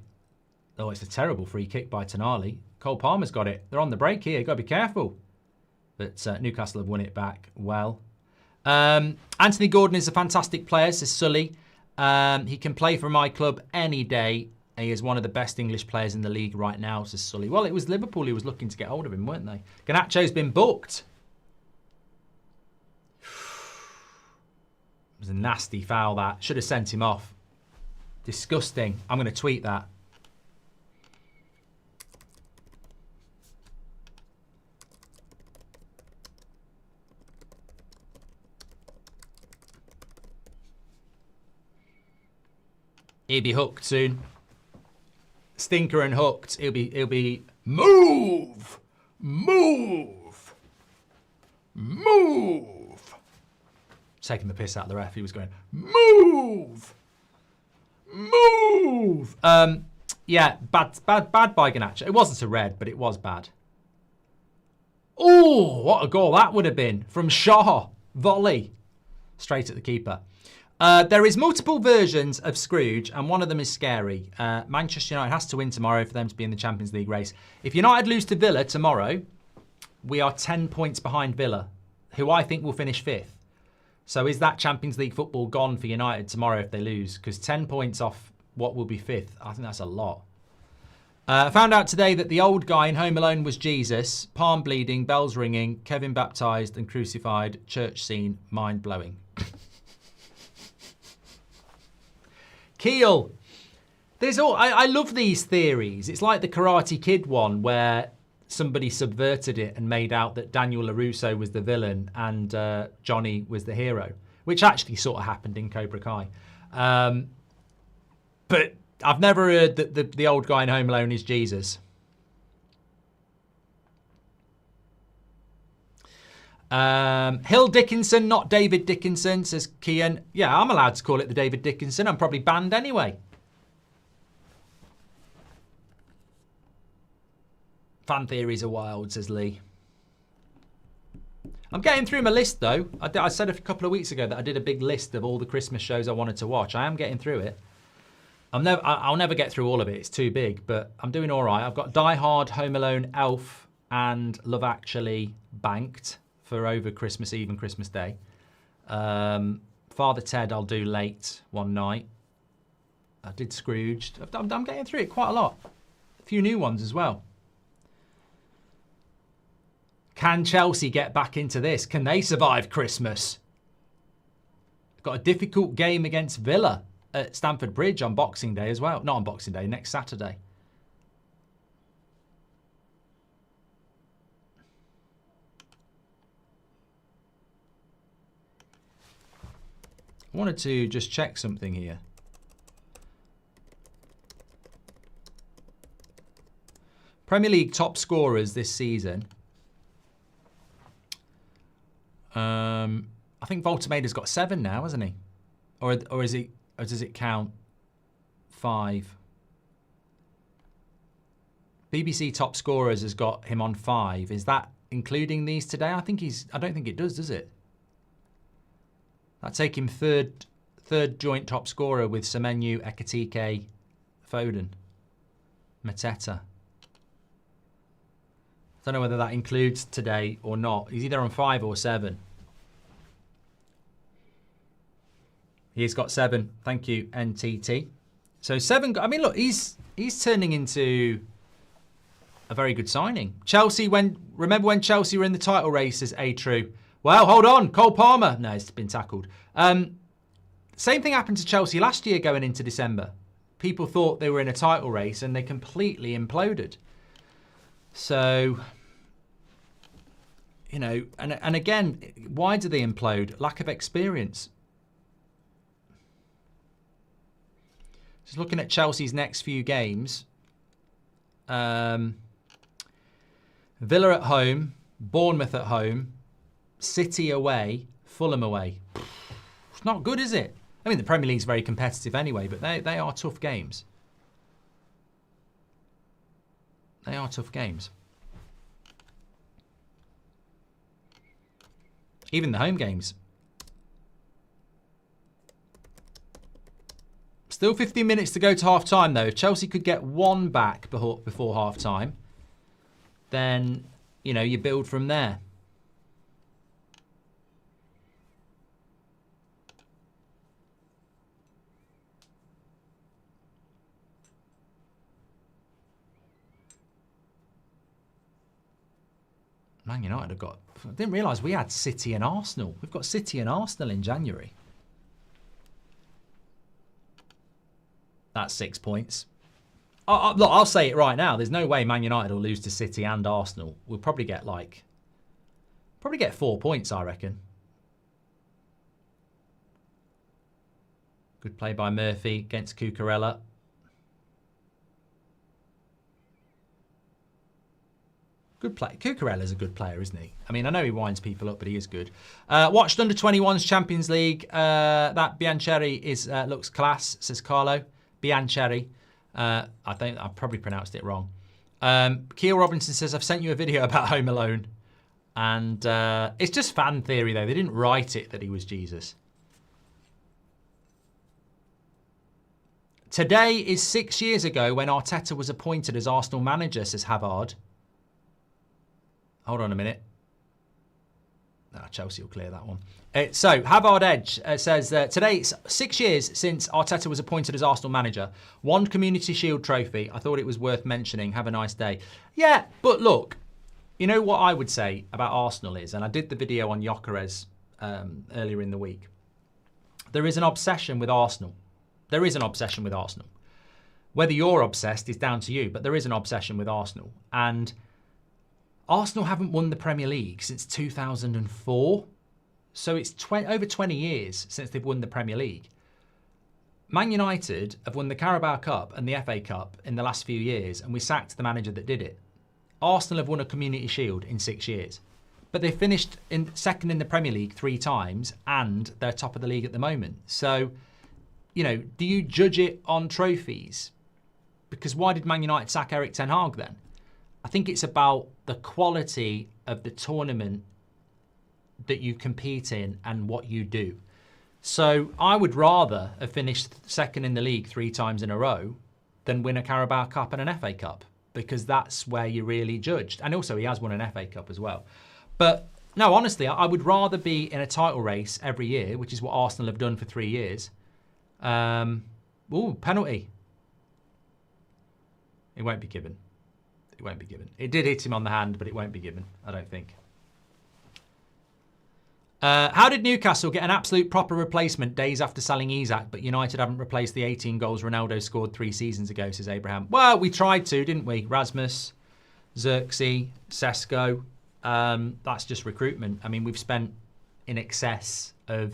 Oh, it's a terrible free kick by Tonali. Cole Palmer's got it. They're on the break here. You've got to be careful. But Newcastle have won it back well. Anthony Gordon is a fantastic player, says Sully. He can play for my club any day. He is one of the best English players in the league right now, says Sully. Well, it was Liverpool who was looking to get hold of him, weren't they? Garnacho's been booked. It was a nasty foul, that. Should have sent him off. Disgusting. I'm going to tweet that. He'll be hooked soon. Stinker and hooked. He'll be move, move, move. Taking the piss out of the ref. He was going move, move. Yeah, bad by Garnacho. It wasn't a red, but it was bad. Oh, what a goal that would have been from Shaw. Volley. Straight at the keeper. There is multiple versions of Scrooge, and one of them is scary. Manchester United has to win tomorrow for them to be in the Champions League race. If United lose to Villa tomorrow, we are 10 points behind Villa, who I think will finish 5th. So is that Champions League football gone for United tomorrow if they lose? Because 10 points off what will be 5th, I think that's a lot. I found out today that the old guy in Home Alone was Jesus. Palm bleeding, bells ringing, Kevin baptised and crucified, church scene, mind-blowing. Keel. I love these theories. It's like the Karate Kid one where somebody subverted it and made out that Daniel LaRusso was the villain and Johnny was the hero, which actually sort of happened in Cobra Kai. But I've never heard that the old guy in Home Alone is Jesus. Hill Dickinson, not David Dickinson, says Kian. Yeah, I'm allowed to call it the David Dickinson. I'm probably banned anyway. Fan theories are wild, says Lee. I'm getting through my list, though. I said a couple of weeks ago that I did a big list of all the Christmas shows I wanted to watch. I am getting through it. I'll never get through all of it. It's too big, but I'm doing all right. I've got Die Hard, Home Alone, Elf, and Love Actually banked for over Christmas Eve and Christmas Day. Father Ted I'll do late one night. I did Scrooge. I'm getting through it quite a lot. A few new ones as well. Can Chelsea get back into this? Can they survive Christmas? Got a difficult game against Villa at Stamford Bridge on Boxing Day as well. Not on Boxing Day, next Saturday. I wanted to just check something here. Premier League top scorers this season. I think Voltemader's got 7 now, hasn't he? Or does it count 5? BBC top scorers has got him on 5. Is that including these today? I don't think it does it? That'd take him third joint top scorer with Semenyo, Ekitike, Foden, Mateta. Don't know whether that includes today or not. He's either on 5 or 7. He's got 7. Thank you, NTT. So 7. I mean, look, he's turning into a very good signing. Chelsea, remember when Chelsea were in the title race as A-True? Well, hold on, Cole Palmer. No, it's been tackled. Same thing happened to Chelsea last year going into December. People thought they were in a title race and they completely imploded. So, you know, and again, why do they implode? Lack of experience. Just looking at Chelsea's next few games. Villa at home, Bournemouth at home, City away, Fulham away. It's not good, is it? I mean, the Premier League's very competitive anyway, but they are tough games. They are tough games. Even the home games. Still 15 minutes to go to half-time, though. If Chelsea could get one back before half-time, then, you know, you build from there. Man United have got... I didn't realise we had City and Arsenal. We've got City and Arsenal in January. That's 6 points. Look, I'll say it right now. There's no way Man United will lose to City and Arsenal. We'll probably get 4 points, I reckon. Good play by Murphy against Cucurella. Good play. Cucurella's a good player, isn't he? I mean, I know he winds people up, but he is good. Watched under 21s Champions League. That Biancheri looks class, says Carlo. Biancheri. I think I probably pronounced it wrong. Keel Robinson says, I've sent you a video about Home Alone. And it's just fan theory, though. They didn't write it that he was Jesus. Today is 6 years ago when Arteta was appointed as Arsenal manager, says Havard. Hold on a minute. No, Chelsea will clear that one. So, Havard Edge says, today it's 6 years since Arteta was appointed as Arsenal manager. One Community Shield trophy. I thought it was worth mentioning. Have a nice day. Yeah, but look, you know what I would say about Arsenal is, and I did the video on Gyökeres earlier in the week. There is an obsession with Arsenal. There is an obsession with Arsenal. Whether you're obsessed is down to you, but there is an obsession with Arsenal. And Arsenal haven't won the Premier League since 2004. So it's over 20 years since they've won the Premier League. Man United have won the Carabao Cup and the FA Cup in the last few years, and we sacked the manager that did it. Arsenal have won a Community Shield in 6 years. But they finished second in the Premier League 3 times, and they're top of the league at the moment. So, you know, do you judge it on trophies? Because why did Man United sack Erik ten Hag then? I think it's about the quality of the tournament that you compete in and what you do. So I would rather have finished second in the league 3 times in a row than win a Carabao Cup and an FA Cup, because that's where you're really judged. And also he has won an FA Cup as well. But no, honestly, I would rather be in a title race every year, which is what Arsenal have done for 3 years. Ooh, penalty. It won't be given. It won't be given. It did hit him on the hand, but it won't be given, I don't think. How did Newcastle get an absolute proper replacement days after selling Isak, but United haven't replaced the 18 goals Ronaldo scored 3 seasons ago, says Abraham. Well, we tried to, didn't we? Rasmus, Xerxes, Sesko. That's just recruitment. I mean, we've spent in excess of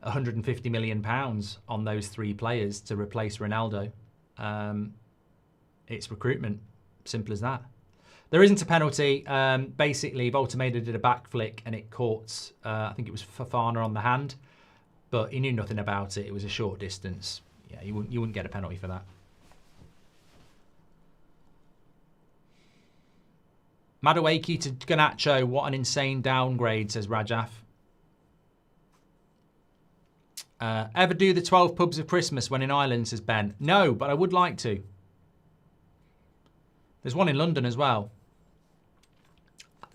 £150 million on those 3 players to replace Ronaldo. It's recruitment. Simple as that. There isn't a penalty. Basically, Voltemeda did a back flick and it caught, I think it was Fofana on the hand, but he knew nothing about it. It was a short distance. Yeah, you wouldn't get a penalty for that. Madueke to Garnacho, what an insane downgrade, says Rajaf. Ever do the 12 pubs of Christmas when in Ireland, says Ben? No, but I would like to. There's one in London as well.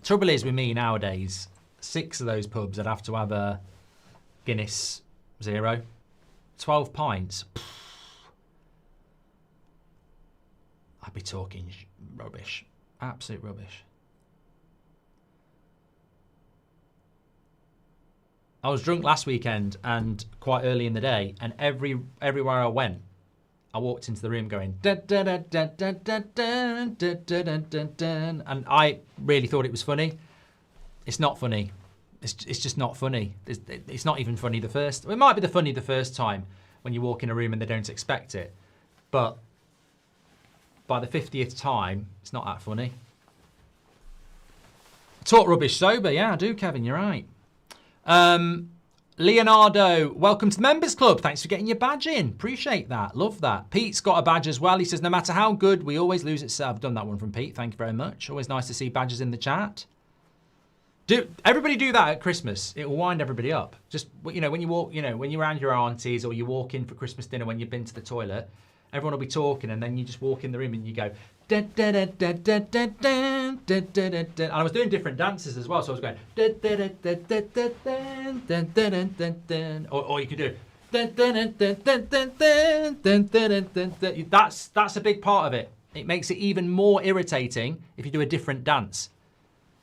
Trouble is with me nowadays, 6 of those pubs I'd have to have a Guinness 0. 12 pints. Pff. I'd be talking rubbish. Absolute rubbish. I was drunk last weekend and quite early in the day, and everywhere I went, I walked into the room going dun, dun, dun, dun, dun, dun, dun, dun, dun, dun, dun, and I really thought it was funny. It's not funny. It's just not funny. It's not even funny the first. It might be funny the first time when you walk in a room and they don't expect it, but by the 50th time, it's not that funny. Talk rubbish sober, yeah, I do, Kevin. You're right. Leonardo, welcome to the Members Club. Thanks for getting your badge in. Appreciate that. Love that. Pete's got a badge as well. He says, no matter how good, we always lose it. I've done that one from Pete. Thank you very much. Always nice to see badges in the chat. Everybody do that at Christmas. It will wind everybody up. Just, you know, when you walk, you know, when you're around your aunties or you walk in for Christmas dinner when you've been to the toilet, everyone will be talking and then you just walk in the room and you go, dun, dun, dun, dun, dun, dun, dun, dun, dun, dun, dun. And I was doing different dances as well, so I was going, dun, dun, dun, dun, dun, dun, dun, dun, dun, dun. Or you could do, dun, dun, dun, dun, dun, dun, dun, dun, dun, dun, dun. That's a big part of it. It makes it even more irritating if you do a different dance.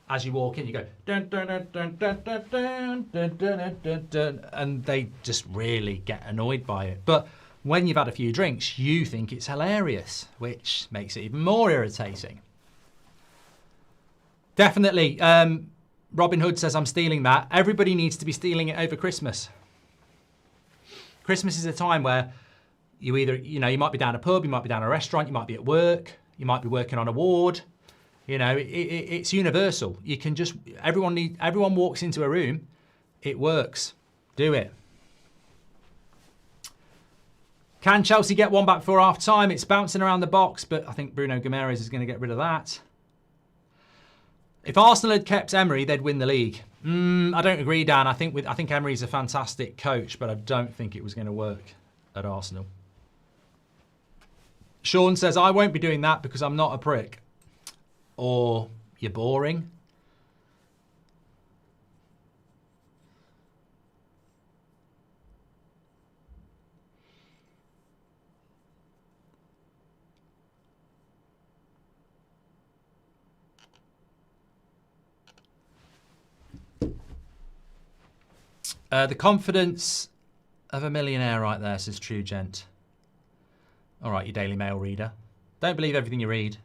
As you walk in, you go, dun, dun, dun, dun, dun, dun, dun, dun, dun, dun, dun, and they just really get annoyed by it. But when you've had a few drinks, you think it's hilarious, which makes it even more irritating. Definitely. Robin Hood says, I'm stealing that. Everybody needs to be stealing it over Christmas. Christmas is a time where you either, you know, you might be down a pub, you might be down a restaurant, you might be at work, you might be working on a ward. You know, it's universal. You can just, everyone walks into a room, it works. Do it. Can Chelsea get one back before half time? It's bouncing around the box, but I think Bruno Guimaraes is going to get rid of that. If Arsenal had kept Emery, they'd win the league. I don't agree, Dan. I think Emery's a fantastic coach, but I don't think it was going to work at Arsenal. Sean says, I won't be doing that because I'm not a prick. Or you're boring. The confidence of a millionaire right there, says True Gent. All right, you Daily Mail reader. Don't believe everything you read.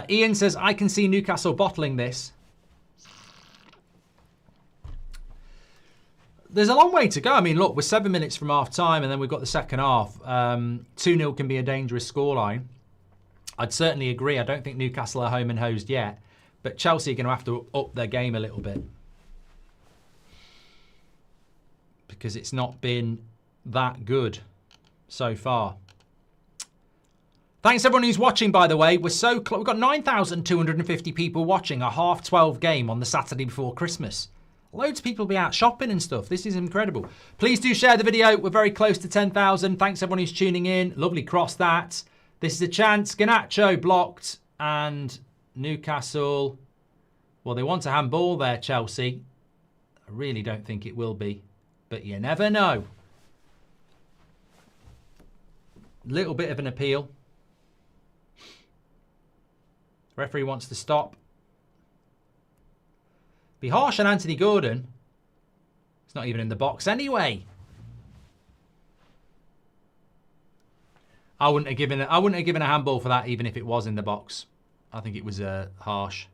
Ian says, I can see Newcastle bottling this. There's a long way to go. I mean, look, we're 7 minutes from half time and then we've got the second half. 2-0 can be a dangerous scoreline. I'd certainly agree. I don't think Newcastle are home and hosed yet, but Chelsea are going to have to up their game a little bit because it's not been that good so far. Thanks everyone who's watching, by the way. We're so close. We've got 9,250 people watching a 12:30 game on the Saturday before Christmas. Loads of people will be out shopping and stuff. This is incredible. Please do share the video. We're very close to 10,000. Thanks everyone who's tuning in. Lovely cross that. This is a chance. Garnacho blocked and Newcastle. Well, they want a handball there, Chelsea. I really don't think it will be, but you never know. Little bit of an appeal. Referee wants to stop. Be harsh on Anthony Gordon. It's not even in the box anyway. I wouldn't have given a handball for that even if it was in the box. I think it was harsh.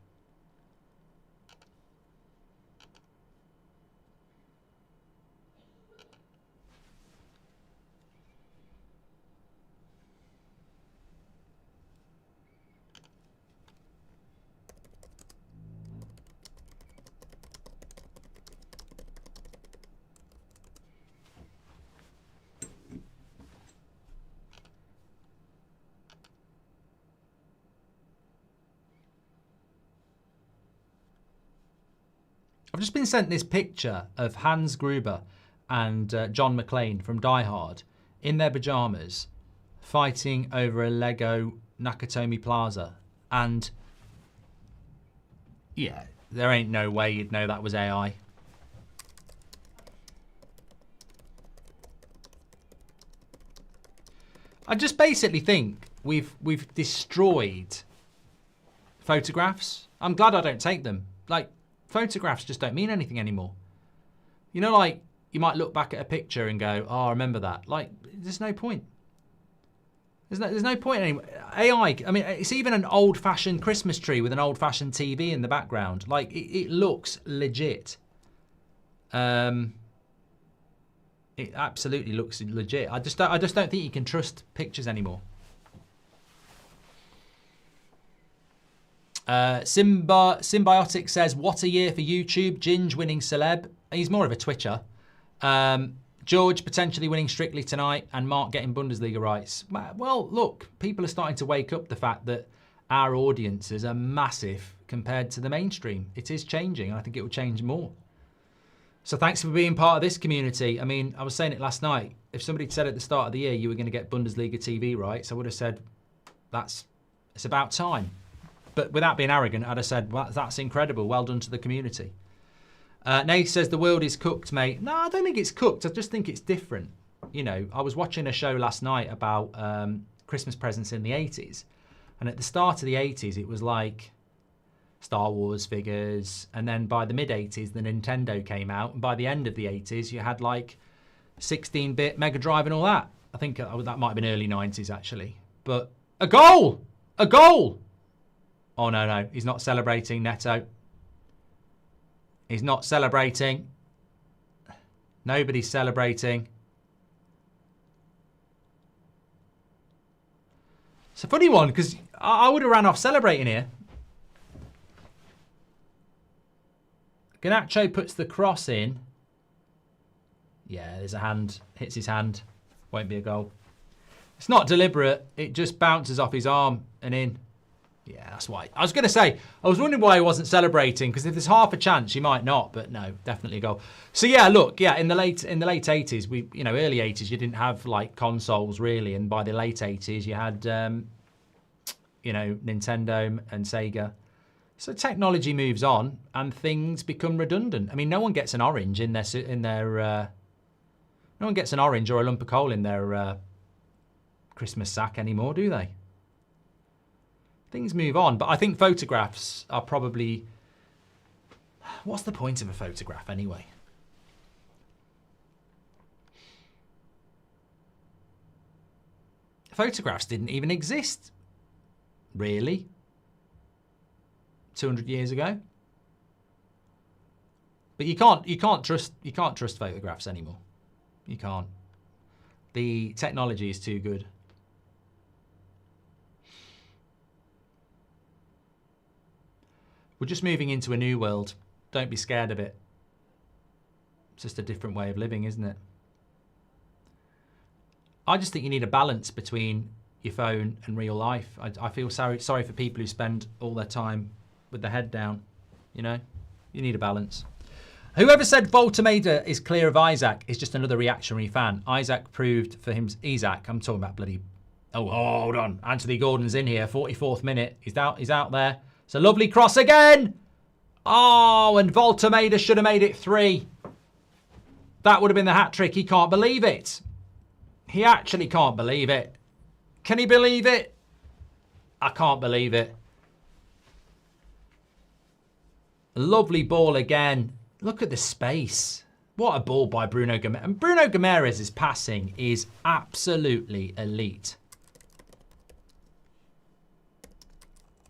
I've just been sent this picture of Hans Gruber and John McClane from Die Hard in their pajamas fighting over a Lego Nakatomi Plaza. And yeah, there ain't no way you'd know that was AI. I just basically think we've destroyed photographs. I'm glad I don't take them. Like, photographs just don't mean anything anymore. You know, like, you might look back at a picture and go, oh, I remember that. Like, there's no point. There's no point anymore. AI, I mean, it's even an old-fashioned Christmas tree with an old-fashioned TV in the background. Like, it looks legit. It absolutely looks legit. I just don't think you can trust pictures anymore. Symbiotic says, what a year for YouTube. Ginge winning celeb. He's more of a Twitcher. George potentially winning Strictly tonight, and Mark getting Bundesliga rights. Well, look, people are starting to wake up the fact that our audiences are massive compared to the mainstream. It is changing, and I think it will change more. So thanks for being part of this community. I mean, I was saying it last night. If somebody had said at the start of the year you were going to get Bundesliga TV rights, I would have said, it's about time. But without being arrogant, I'd have said, well, that's incredible. Well done to the community. Nate says the world is cooked, mate. No, I don't think it's cooked. I just think it's different. You know, I was watching a show last night about Christmas presents in the 80s. And at the start of the 80s, it was like Star Wars figures. And then by the mid-80s, the Nintendo came out. And by the end of the 80s, you had like 16-bit Mega Drive and all that. I think that might have been early 90s, actually. But a goal! A goal! Oh, no. He's not celebrating, Neto. He's not celebrating. Nobody's celebrating. It's a funny one, because I would have ran off celebrating here. Garnacho puts the cross in. Yeah, there's a hand. Hits his hand. Won't be a goal. It's not deliberate. It just bounces off his arm and in. Yeah, that's why. I was going to say, I was wondering why he wasn't celebrating, because if there's half a chance, you might not. But no, definitely a goal. So yeah, look, yeah, in the late 80s, early 80s, you didn't have like consoles really, and by the late 80s, you had Nintendo and Sega. So technology moves on, and things become redundant. I mean, no one gets an orange no one gets an orange or a lump of coal in their Christmas sack anymore, do they? Things move on, but I think photographs are probably... What's the point of a photograph anyway? Photographs didn't even exist, really, 200 years ago. But you can't trust photographs anymore. You can't. The technology is too good. We're just moving into a new world. Don't be scared of it. It's just a different way of living, isn't it? I just think you need a balance between your phone and real life. I feel sorry for people who spend all their time with their head down. You know, you need a balance. Whoever said Voltameda is clear of Isaac is just another reactionary fan. Isaac proved for him. Isaac, I'm talking about bloody... Oh, hold on. Anthony Gordon's in here. 44th minute. He's out there. It's a lovely cross again. Oh, and Voltameda should have made it 3. That would have been the hat trick. He can't believe it. He actually can't believe it. Can he believe it? I can't believe it. A lovely ball again. Look at the space. What a ball by Bruno Gomes. And Bruno Gomes' passing is absolutely elite.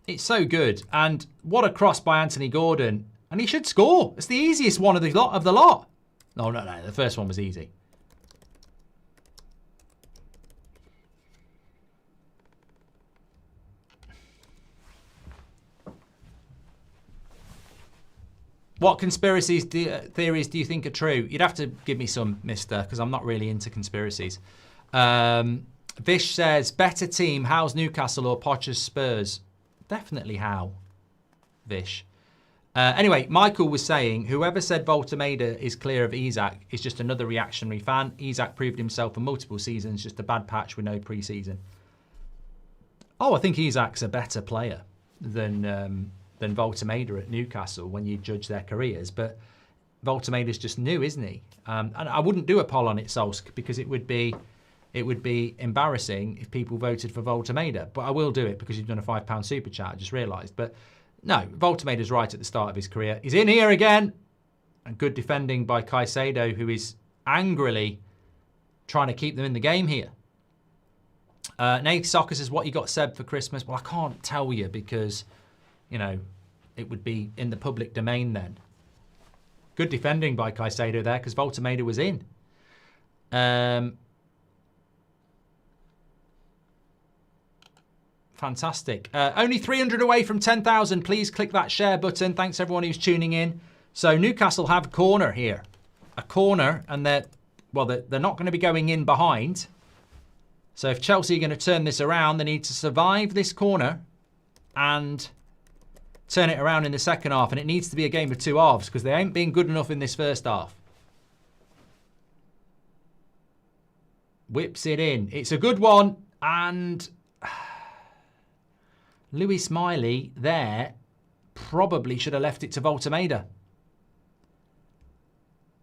It's so good. And what a cross by Anthony Gordon. And he should score. It's the easiest one of the lot. No. The first one was easy. What conspiracies theories do you think are true? You'd have to give me some, mister, because I'm not really into conspiracies. Vish says, better team, how's Newcastle or Poch's Spurs? Definitely how, Vish. Anyway, Michael was saying, whoever said Voltameda is clear of Isak is just another reactionary fan. Isak proved himself for multiple seasons, just a bad patch with no pre-season. Oh, I think Isak's a better player than Voltameda at Newcastle when you judge their careers. But Voltameda's just new, isn't he? And I wouldn't do a poll on it, Solsk, because it would be embarrassing if people voted for Voltameda. But I will do it because you've done a £5 super chat, I just realised. But no, Voltameda's right at the start of his career. He's in here again. And good defending by Caicedo, who is angrily trying to keep them in the game here. Nate Soccer says, what you got, Seb, for Christmas? Well, I can't tell you because, you know, it would be in the public domain then. Good defending by Caicedo there because Voltameda was in. Fantastic. Only 300 away from 10,000. Please click that share button. Thanks everyone who's tuning in. So Newcastle have a corner here. A corner, and they're not going to be going in behind. So if Chelsea are going to turn this around, they need to survive this corner and turn it around in the second half. And it needs to be a game of two halves because they ain't been good enough in this first half. Whips it in. It's a good one. And Louis Smiley there probably should have left it to Voltemeda.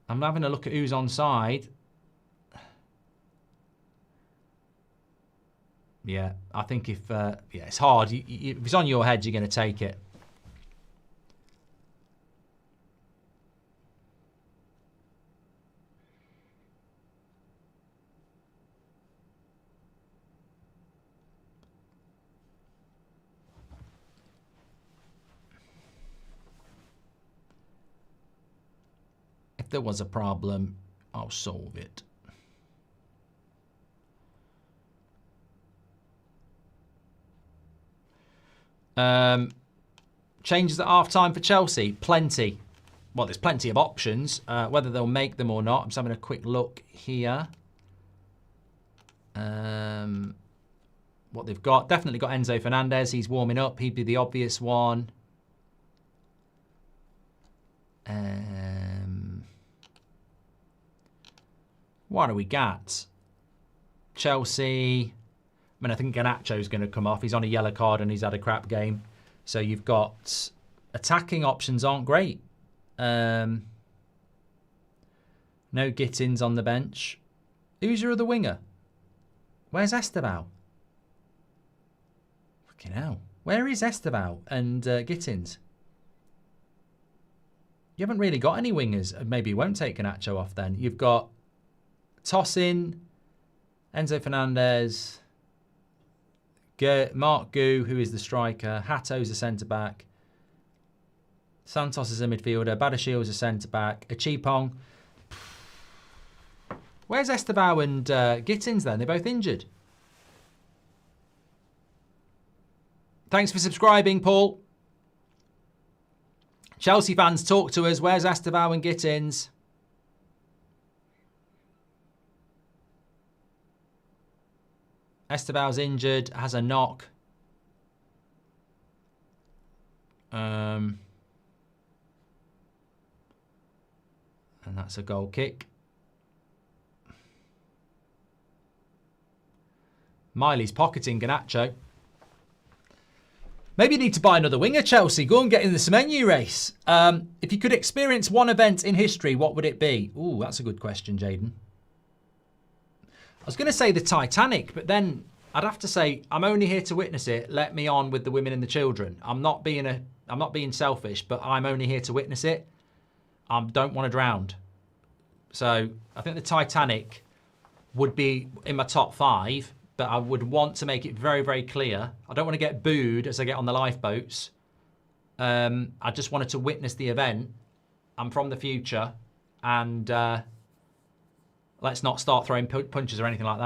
I'm having a look at who's onside. Yeah, I think if it's hard. If it's on your head, you're going to take it. If there was a problem, I'll solve it. Changes at half-time for Chelsea. Plenty. Well, there's plenty of options. Whether they'll make them or not. I'm just having a quick look here. What they've got. Definitely got Enzo Fernandez. He's warming up. He'd be the obvious one. What do we got? Chelsea. I mean, I think Garnacho's going to come off. He's on a yellow card and he's had a crap game. So you've got attacking options aren't great. No Gittins on the bench. Who's your other winger? Where's Esteban? Fucking hell. Where is Esteban and Gittins? You haven't really got any wingers. Maybe you won't take Garnacho off then. You've got Tosin, Enzo Fernandez, Mark Gu, who is the striker. Hato's a centre-back. Santos is a midfielder. Badashil is a centre-back. Achipong. Where's Esteban and Gittins then? They're both injured. Thanks for subscribing, Paul. Chelsea fans, talk to us. Where's Esteban and Gittins? Esteban's injured, has a knock. And that's a goal kick. Miley's pocketing Garnacho. Maybe you need to buy another winger, Chelsea. Go and get in the Semenyo race. If you could experience one event in history, what would it be? Ooh, that's a good question, Jaden. I was going to say the Titanic, but then I'd have to say I'm only here to witness it. Let me on with the women and the children. I'm not being selfish, but I'm only here to witness it. I don't want to drown. So I think the Titanic would be in my top 5, but I would want to make it very, very clear. I don't want to get booed as I get on the lifeboats. I just wanted to witness the event. I'm from the future, and let's not start throwing punches or anything like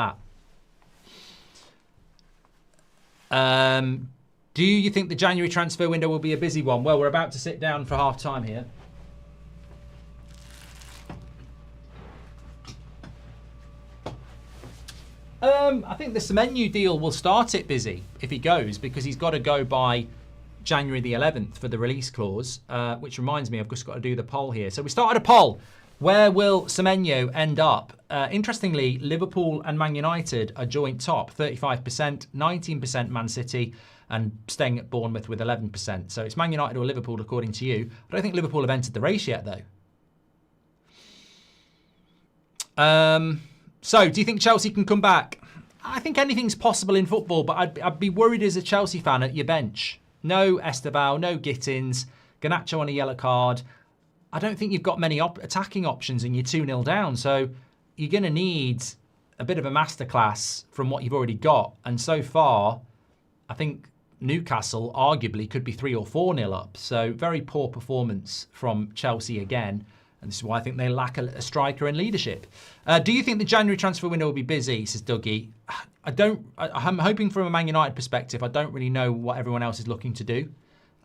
that. Do you think the January transfer window will be a busy one? Well, we're about to sit down for half time here. I think the Semenyo deal will start it busy if he goes, because he's got to go by January the 11th for the release clause, which reminds me, I've just got to do the poll here. So we started a poll. Where will Semenyo end up? Interestingly, Liverpool and Man United are joint top, 35%, 19% Man City, and staying at Bournemouth with 11%. So it's Man United or Liverpool, according to you. I don't think Liverpool have entered the race yet, though. So, do you think Chelsea can come back? I think anything's possible in football, but I'd be worried as a Chelsea fan at your bench. No Esteban, no Gittins, Garnacho on a yellow card. I don't think you've got many attacking options and you're 2-0 down. So you're going to need a bit of a masterclass from what you've already got. And so far, I think Newcastle arguably could be 3 or 4-0 up. So very poor performance from Chelsea again. And this is why I think they lack a striker and leadership. Do you think the January transfer window will be busy, says Dougie? I'm hoping from a Man United perspective. I don't really know what everyone else is looking to do.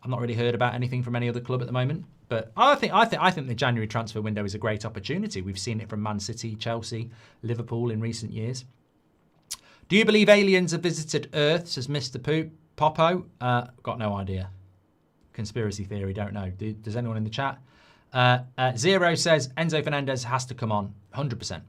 I've not really heard about anything from any other club at the moment. But I think the January transfer window is a great opportunity. We've seen it from Man City, Chelsea, Liverpool in recent years. Do you believe aliens have visited Earth, says Mr. Popo? Got no idea. Conspiracy theory, don't know. Does anyone in the chat? Zero says Enzo Fernandez has to come on, 100%.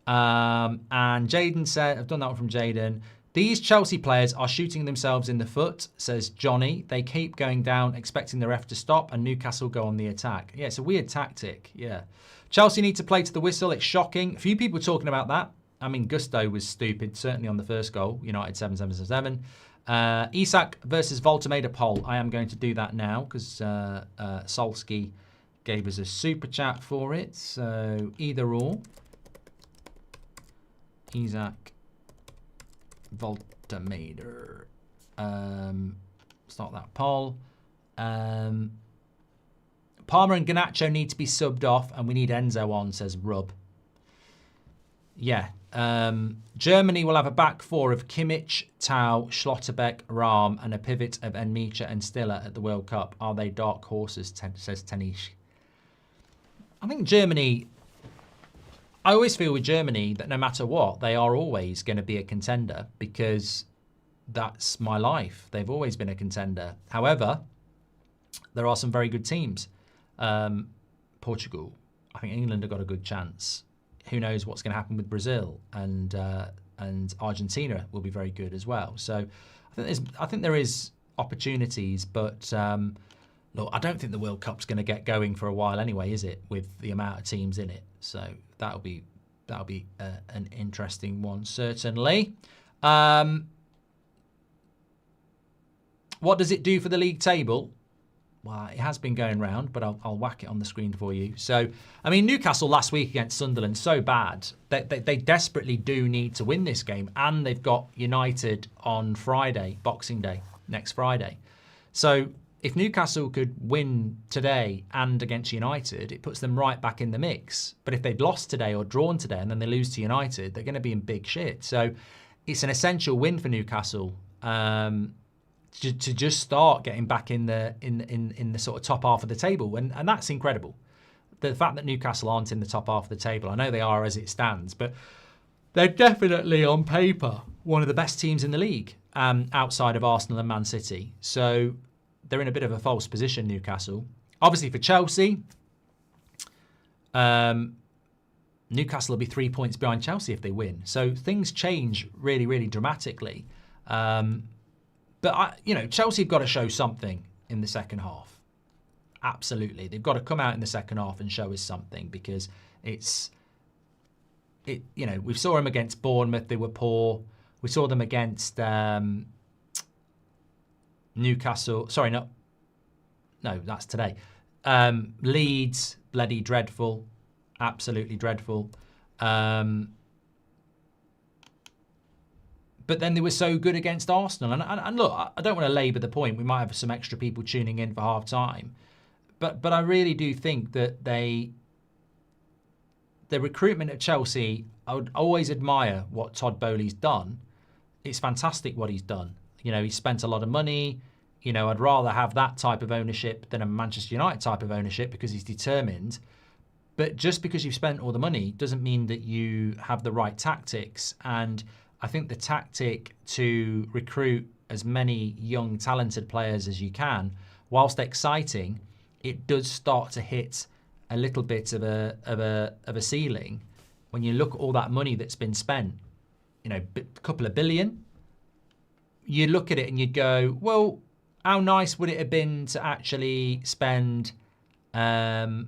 And Jaden said, I've done that one from Jaden. These Chelsea players are shooting themselves in the foot, says Johnny. They keep going down, expecting the ref to stop, and Newcastle go on the attack. Yeah, it's a weird tactic, yeah. Chelsea need to play to the whistle. It's shocking. A few people talking about that. I mean, Gusto was stupid, certainly on the first goal. United 7-7-7. Isak versus Volta made a poll. I am going to do that now because Solski gave us a super chat for it. So either or. Isak, Voltamader. Start that poll. Palmer and Garnacho need to be subbed off, and we need Enzo on, says Rub. Yeah. Germany will have a back four of Kimmich, Tau, Schlotterbeck, Rahm, and a pivot of Enmicha and Stiller at the World Cup. Are they dark horses, says Tanish. I think Germany... I always feel with Germany that no matter what, they are always going to be a contender because that's my life. They've always been a contender. However, there are some very good teams. Portugal. I think England have got a good chance. Who knows what's going to happen with Brazil, and Argentina will be very good as well. So I think there is opportunities, but look, I don't think the World Cup's going to get going for a while anyway, is it? With the amount of teams in it, so that'll be an interesting one certainly. What does it do for the league table? Well, it has been going round, but I'll whack it on the screen for you. So, I mean, Newcastle last week against Sunderland, so bad. They desperately do need to win this game. And they've got United on Friday, Boxing Day, next Friday. So, if Newcastle could win today and against United, it puts them right back in the mix. But if they'd lost today or drawn today and then they lose to United, they're going to be in big shit. So, it's an essential win for Newcastle. To just start getting back in the sort of top half of the table, and that's incredible. The fact that Newcastle aren't in the top half of the table, I know they are as it stands, but they're definitely on paper one of the best teams in the league, outside of Arsenal and Man City. So they're in a bit of a false position, Newcastle. Obviously for Chelsea, Newcastle will be 3 points behind Chelsea if they win. So things change really, really dramatically. But, Chelsea have got to show something in the second half. Absolutely. They've got to come out in the second half and show us something because we saw them against Bournemouth. They were poor. We saw them against Newcastle. Sorry, no, that's today. Leeds, bloody dreadful. Absolutely dreadful. But then they were so good against Arsenal. And look, I don't want to labour the point. We might have some extra people tuning in for half time. But I really do think that the recruitment of Chelsea, I would always admire what Todd Bowley's done. It's fantastic what he's done. He's spent a lot of money. I'd rather have that type of ownership than a Manchester United type of ownership because he's determined. But just because you've spent all the money doesn't mean that you have the right tactics. And I think the tactic to recruit as many young, talented players as you can, whilst exciting, it does start to hit a little bit of a ceiling when you look at all that money that's been spent. A couple of billion. You look at it and you'd go, well, how nice would it have been to actually spend a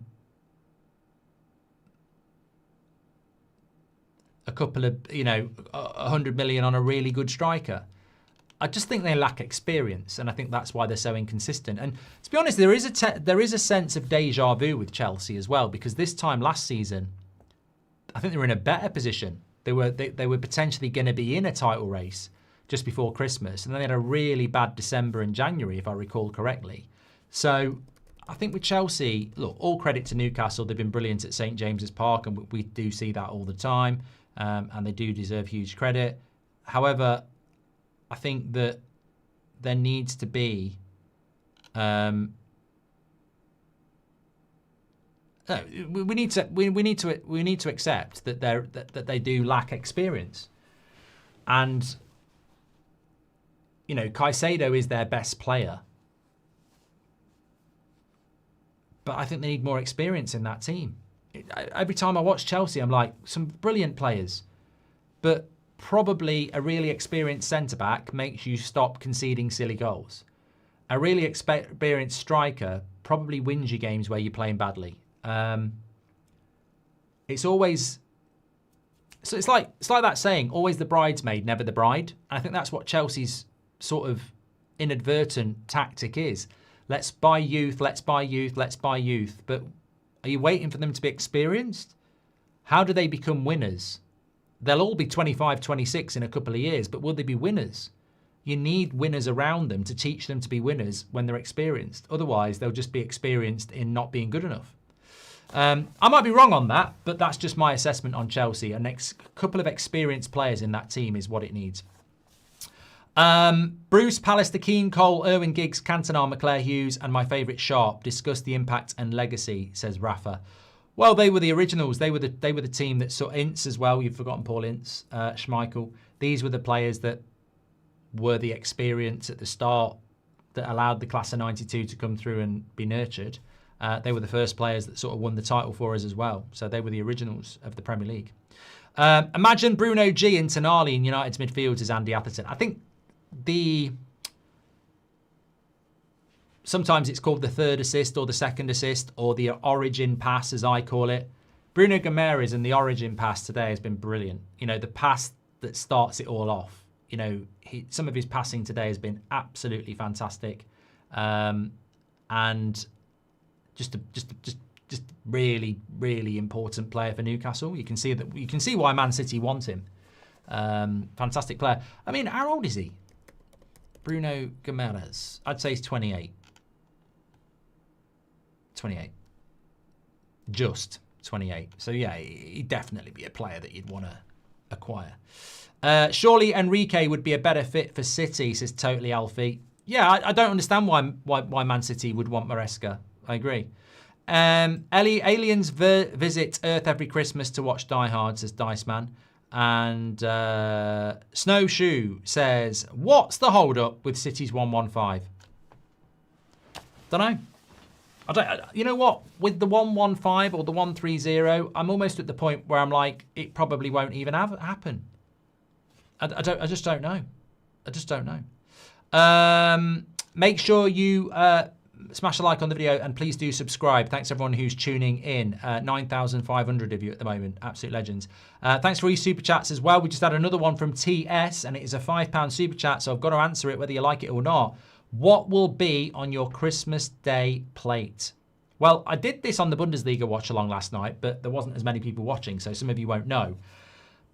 couple of, 100 million on a really good striker? I just think they lack experience, and I think that's why they're so inconsistent. And to be honest, there is a sense of deja vu with Chelsea as well, because this time last season, I think they were in a better position. They were potentially going to be in a title race just before Christmas, and then they had a really bad December and January, if I recall correctly. So I think with Chelsea, look, all credit to Newcastle. They've been brilliant at St James's Park, and we do see that all the time, and they do deserve huge credit. However, I think that there needs to be we need to accept that they do lack experience, and Caicedo is their best player, but I think they need more experience in that team. Every time I watch Chelsea, I'm like, some brilliant players, but probably a really experienced centre-back makes you stop conceding silly goals. A really experienced striker probably wins you games where you're playing badly. It's always... So it's like that saying, always the bridesmaid, never the bride. And I think that's what Chelsea's sort of inadvertent tactic is. Let's buy youth, let's buy youth, let's buy youth. But are you waiting for them to be experienced? How do they become winners? They'll all be 25, 26 in a couple of years, but will they be winners? You need winners around them to teach them to be winners when they're experienced. Otherwise, they'll just be experienced in not being good enough. I might be wrong on that, but that's just my assessment on Chelsea. A couple of experienced players in that team is what it needs. Bruce, Pallister, Keane, Cole, Irwin, Giggs, Cantona, McClare, Hughes, and my favourite Sharp discuss the impact and legacy, says Rafa. Well, they were the originals. They were the team that saw Ince as well. You've forgotten Paul Ince, Schmeichel. These were the players that were the experience at the start that allowed the class of 92 to come through and be nurtured. They were the first players that sort of won the title for us as well. So they were the originals of the Premier League. Imagine Bruno G and Tonali in United's midfield as Andy Atherton. I think sometimes it's called the third assist or the second assist or the origin pass, as I call it. Bruno Guimaraes and the origin pass today has been brilliant. The pass that starts it all off. Some of his passing today has been absolutely fantastic, and just really, really important player for Newcastle. You can see why Man City want him. Fantastic player. I mean, how old is he? Bruno Guimaraes. I'd say he's 28. 28. Just 28. So yeah, he'd definitely be a player that you'd want to acquire. Surely Enrique would be a better fit for City, says Totally Alfie. Yeah, I don't understand why Man City would want Maresca. I agree. Aliens visit Earth every Christmas to watch Die Hard, says Dice Man. And Snowshoe says, what's the hold up with City's 115? Don't know. You know what? With the 115 or the 130, I'm almost at the point where I'm like, it probably won't even happen. I just don't know. I just don't know. Make sure you smash a like on the video and please do subscribe. Thanks everyone who's tuning in. 9,500 of you at the moment. Absolute legends. Thanks for all your super chats as well. We just had another one from TS and it is a £5 super chat, so I've got to answer it whether you like it or not. What will be on your Christmas Day plate? Well, I did this on the Bundesliga watch-along last night, but there wasn't as many people watching, so some of you won't know.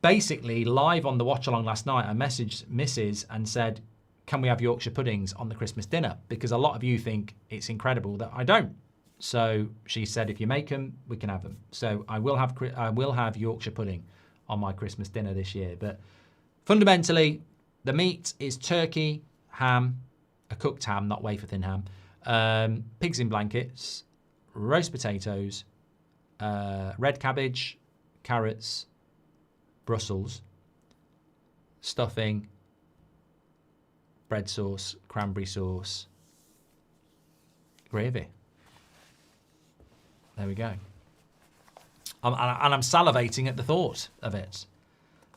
Basically, live on the watch-along last night, I messaged Mrs. and said, can we have Yorkshire puddings on the Christmas dinner? Because a lot of you think it's incredible that I don't. So she said, if you make them, we can have them. So I will have Yorkshire pudding on my Christmas dinner this year. But fundamentally, the meat is turkey, ham, a cooked ham, not wafer-thin ham, pigs in blankets, roast potatoes, red cabbage, carrots, Brussels, stuffing, bread sauce, cranberry sauce, gravy. There we go. And I'm salivating at the thought of it.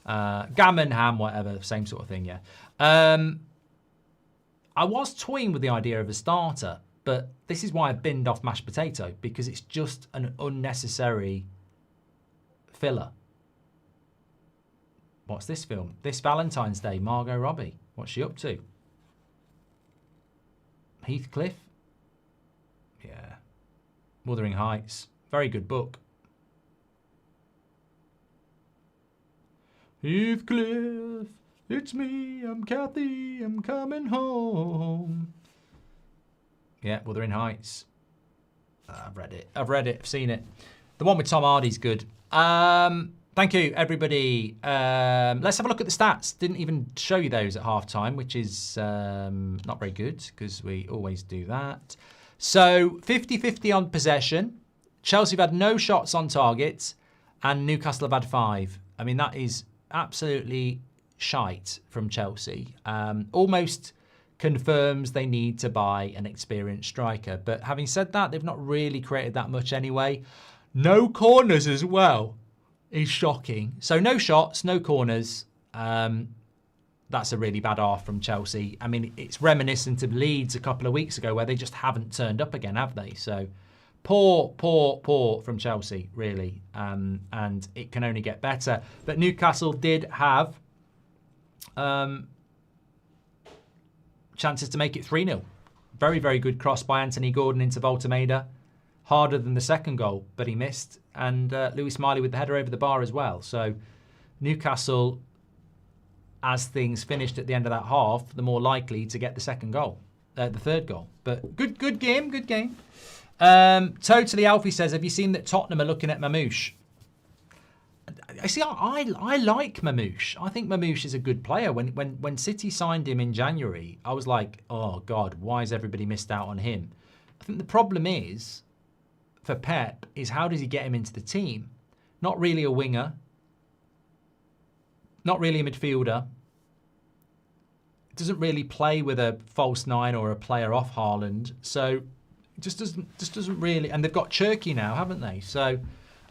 Gammon, ham, whatever, same sort of thing, yeah. I was toying with the idea of a starter, but this is why I binned off mashed potato, because it's just an unnecessary filler. What's this film? This Valentine's Day, Margot Robbie. What's she up to? Heathcliff? Yeah. Wuthering Heights. Very good book. Heathcliff, it's me, I'm Kathy, I'm coming home. Yeah, Wuthering Heights. I've read it. I've seen it. The one with Tom Hardy's good. Thank you, everybody. Let's have a look at the stats. Didn't even show you those at halftime, which is not very good because we always do that. So 50-50 on possession. Chelsea have had no shots on target and Newcastle have had 5. I mean, that is absolutely shite from Chelsea. Almost confirms they need to buy an experienced striker. But having said that, they've not really created that much anyway. No corners as well is shocking. So no shots, no corners. That's a really bad half from Chelsea. I mean, it's reminiscent of Leeds a couple of weeks ago where they just haven't turned up again, have they? So poor from Chelsea, really. And it can only get better. But Newcastle did have chances to make it 3-0. Very, very good cross by Anthony Gordon into Voltemeda. Harder than the second goal, but he missed. And Lewis Miley with the header over the bar as well. So Newcastle, as things finished at the end of that half, the more likely to get the second goal, the third goal. But good game. Totally Alfie says, have you seen that Tottenham are looking at Mamouche? I see. I like Mamouche. I think Mamouche is a good player. When City signed him in January, I was like, oh God, why has everybody missed out on him? I think the problem is, for Pep, is how does he get him into the team? Not really a winger. Not really a midfielder. Doesn't really play with a false 9 or a player off Haaland. So just doesn't really. And they've got Cherky now, haven't they? So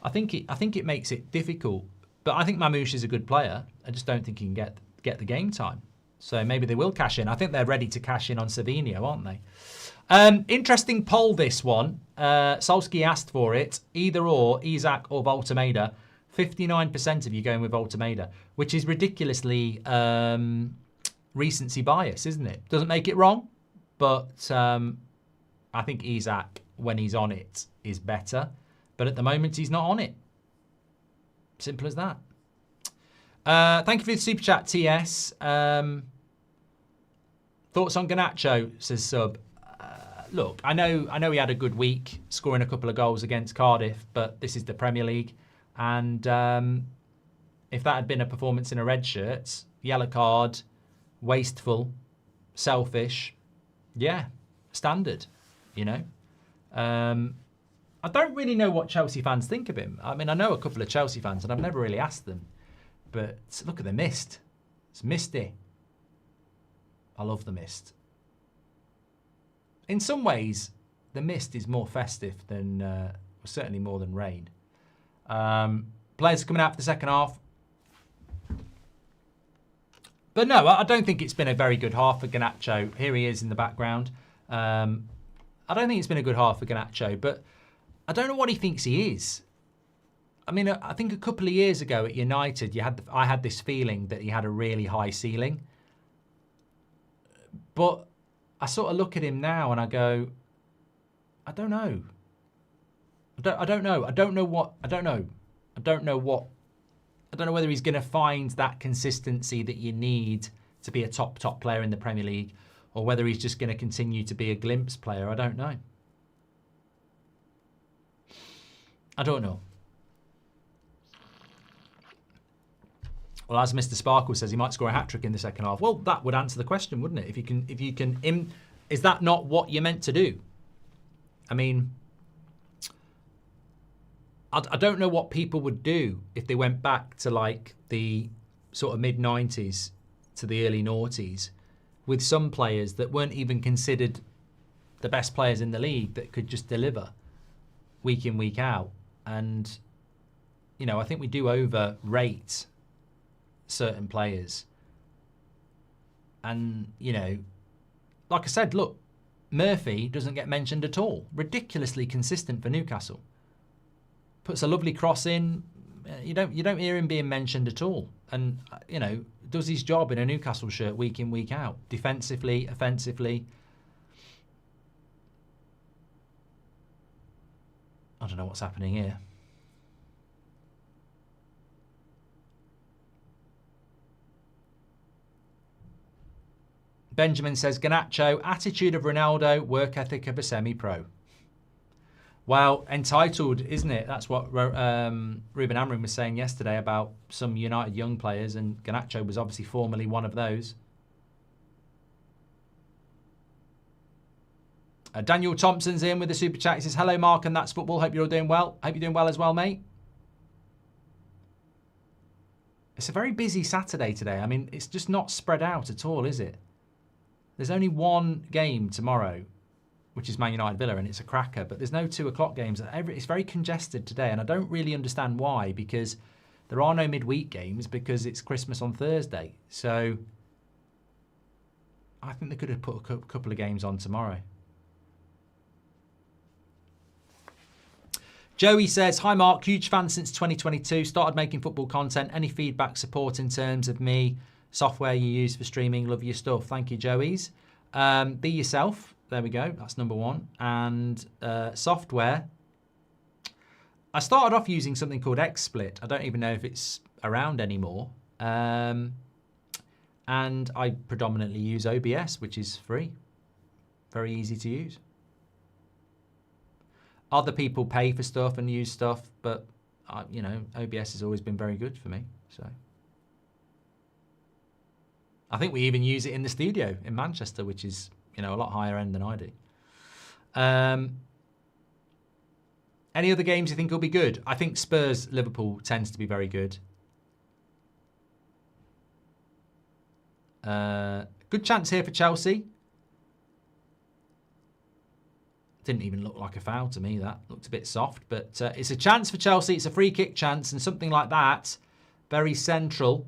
I think it makes it difficult. But I think Mamouche is a good player. I just don't think he can get the game time. So maybe they will cash in. I think they're ready to cash in on Savinho, aren't they? Interesting poll, this one. Solskjaer asked for it. Either or, Isak or Voltemeda. 59% of you going with Voltemeda, which is ridiculously recency bias, isn't it? Doesn't make it wrong, but I think Isak, when he's on it, is better. But at the moment, he's not on it. Simple as that. Thank you for the super chat, TS. Thoughts on Garnacho, says Sub. Look, I know he had a good week, scoring a couple of goals against Cardiff, but this is the Premier League. And if that had been a performance in a red shirt, yellow card, wasteful, selfish, yeah, standard, you know. I don't really know what Chelsea fans think of him. I mean, I know a couple of Chelsea fans, and I've never really asked them. But look at the mist. It's misty. I love the mist. In some ways, the mist is more festive than, certainly more than rain. Players are coming out for the second half. But no, I don't think it's been a very good half for Garnacho. Here he is in the background. I don't think it's been a good half for Garnacho, but I don't know what he thinks he is. I mean, I think a couple of years ago at United, I had this feeling that he had a really high ceiling. But I sort of look at him now and I go, I don't know. I don't know. I don't know whether he's going to find that consistency that you need to be a top player in the Premier League, or whether he's just going to continue to be a glimpse player. I don't know. I don't know. Well, as Mr. Sparkle says, he might score a hat-trick in the second half. Well, that would answer the question, wouldn't it? If you can, is that not what you're meant to do? I mean, I don't know what people would do if they went back to like the sort of mid-90s to the early noughties with some players that weren't even considered the best players in the league that could just deliver week in, week out. And, you know, I think we do overrate certain players. And, you know, like I said, look, Murphy doesn't get mentioned at all. Ridiculously consistent for Newcastle. Puts a lovely cross in. You don't hear him being mentioned at all. And, you know, does his job in a Newcastle shirt week in, week out. Defensively, offensively. I don't know what's happening here. Benjamin says, Garnacho, attitude of Ronaldo, work ethic of a semi-pro. Well, entitled, isn't it? That's what Ruben Amorim was saying yesterday about some United young players, and Garnacho was obviously formerly one of those. Daniel Thompson's in with the super chat. He says, hello, Mark, and that's football. Hope you're all doing well. Hope you're doing well as well, mate. It's a very busy Saturday today. I mean, it's just not spread out at all, is it? There's only one game tomorrow, which is Man United Villa, and it's a cracker. But there's no 2 o'clock games. It's very congested today, and I don't really understand why, because there are no midweek games because it's Christmas on Thursday. So I think they could have put a couple of games on tomorrow. Joey says, hi Mark, huge fan since 2022, started making football content. Any feedback, support in terms of me, software you use for streaming, love your stuff. Thank you, Joey's. Be yourself. There we go. That's number one. And software. I started off using something called XSplit. I don't even know if it's around anymore. And I predominantly use OBS, which is free. Very easy to use. Other people pay for stuff and use stuff, but, you know, OBS has always been very good for me. So I think we even use it in the studio in Manchester, which is, you know, a lot higher end than I do. Any other games you think will be good? I think Spurs-Liverpool tends to be very good. Good chance here for Chelsea. Didn't even look like a foul to me, that. Looked a bit soft, but it's a chance for Chelsea. It's a free kick chance, and something like that, very central.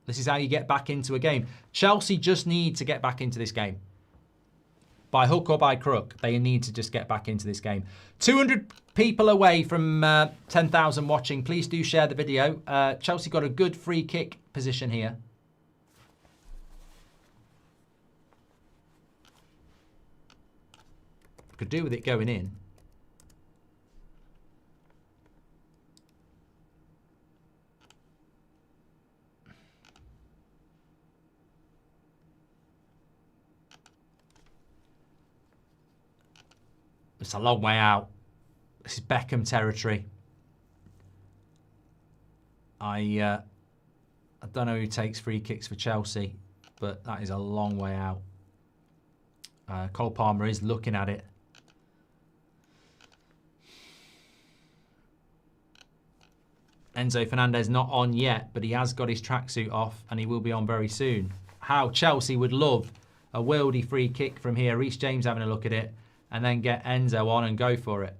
This is how you get back into a game. Chelsea just need to get back into this game. By hook or by crook, they need to just get back into this game. 200 people away from 10,000 watching. Please do share the video. Chelsea got a good free kick position here. Could do with it going in. It's a long way out. This is Beckham territory. I don't know who takes free kicks for Chelsea, but that is a long way out. Cole Palmer is looking at it. Enzo Fernandez not on yet, but he has got his tracksuit off and he will be on very soon. How Chelsea would love a worldy free kick from here. Reece James having a look at it and then get Enzo on and go for it.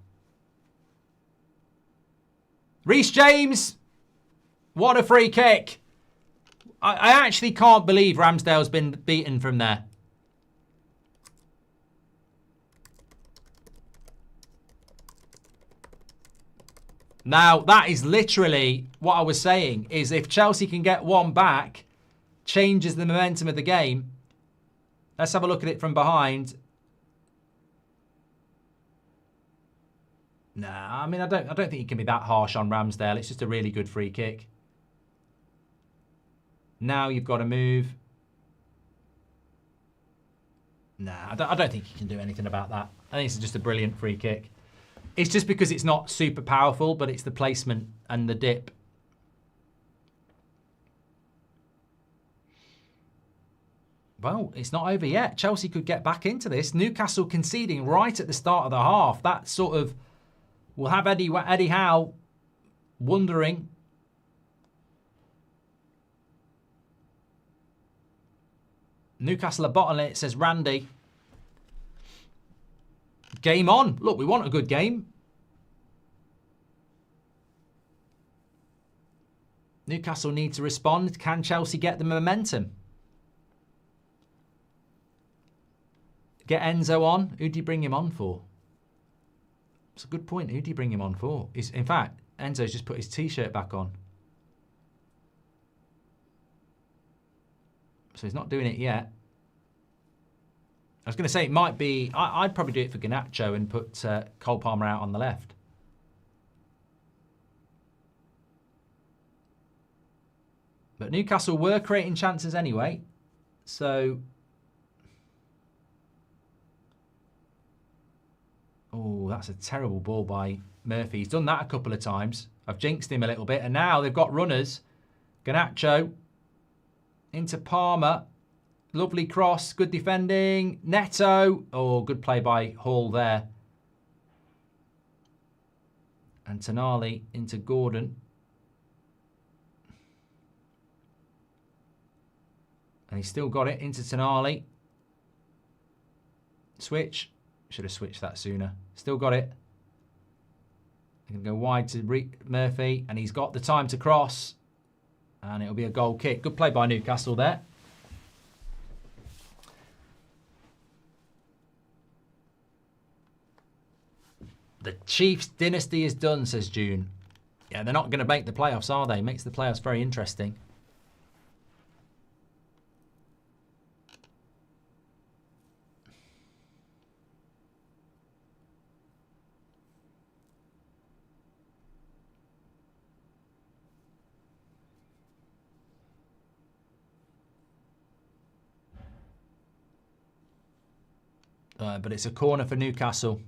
Reece James! What a free kick! I actually can't believe Ramsdale's been beaten from there. Now, that is literally what I was saying, is if Chelsea can get one back, changes the momentum of the game. Let's have a look at it from behind. Nah, I mean, I don't think you can be that harsh on Ramsdale. It's just a really good free kick. Now you've got to move. Nah, I don't think you can do anything about that. I think it's just a brilliant free kick. It's just because it's not super powerful, but it's the placement and the dip. Well, it's not over yet. Chelsea could get back into this. Newcastle conceding right at the start of the half. That sort of will have Eddie Howe wondering. Newcastle are bottling it, says Randy. Game on. Look, we want a good game. Newcastle need to respond. Can Chelsea get the momentum? Get Enzo on. Who do you bring him on for? It's a good point. Who do you bring him on for? In fact, Enzo's just put his t-shirt back on. So he's not doing it yet. I was going to say it might be... I'd probably do it for Garnacho and put Cole Palmer out on the left. But Newcastle were creating chances anyway. So... Oh, Oh, that's a terrible ball by Murphy. He's done that a couple of times. I've jinxed him a little bit. And now they've got runners. Garnacho into Palmer. Lovely cross. Good defending. Neto. Oh, good play by Hall there. And Tonali into Gordon. And he's still got it into Tonali. Switch. Should have switched that sooner. Still got it. He can go wide to Murphy. And he's got the time to cross. And it'll be a goal kick. Good play by Newcastle there. The Chiefs dynasty is done, says June. Yeah, they're not going to make the playoffs, are they? Makes the playoffs very interesting. But it's a corner for Newcastle.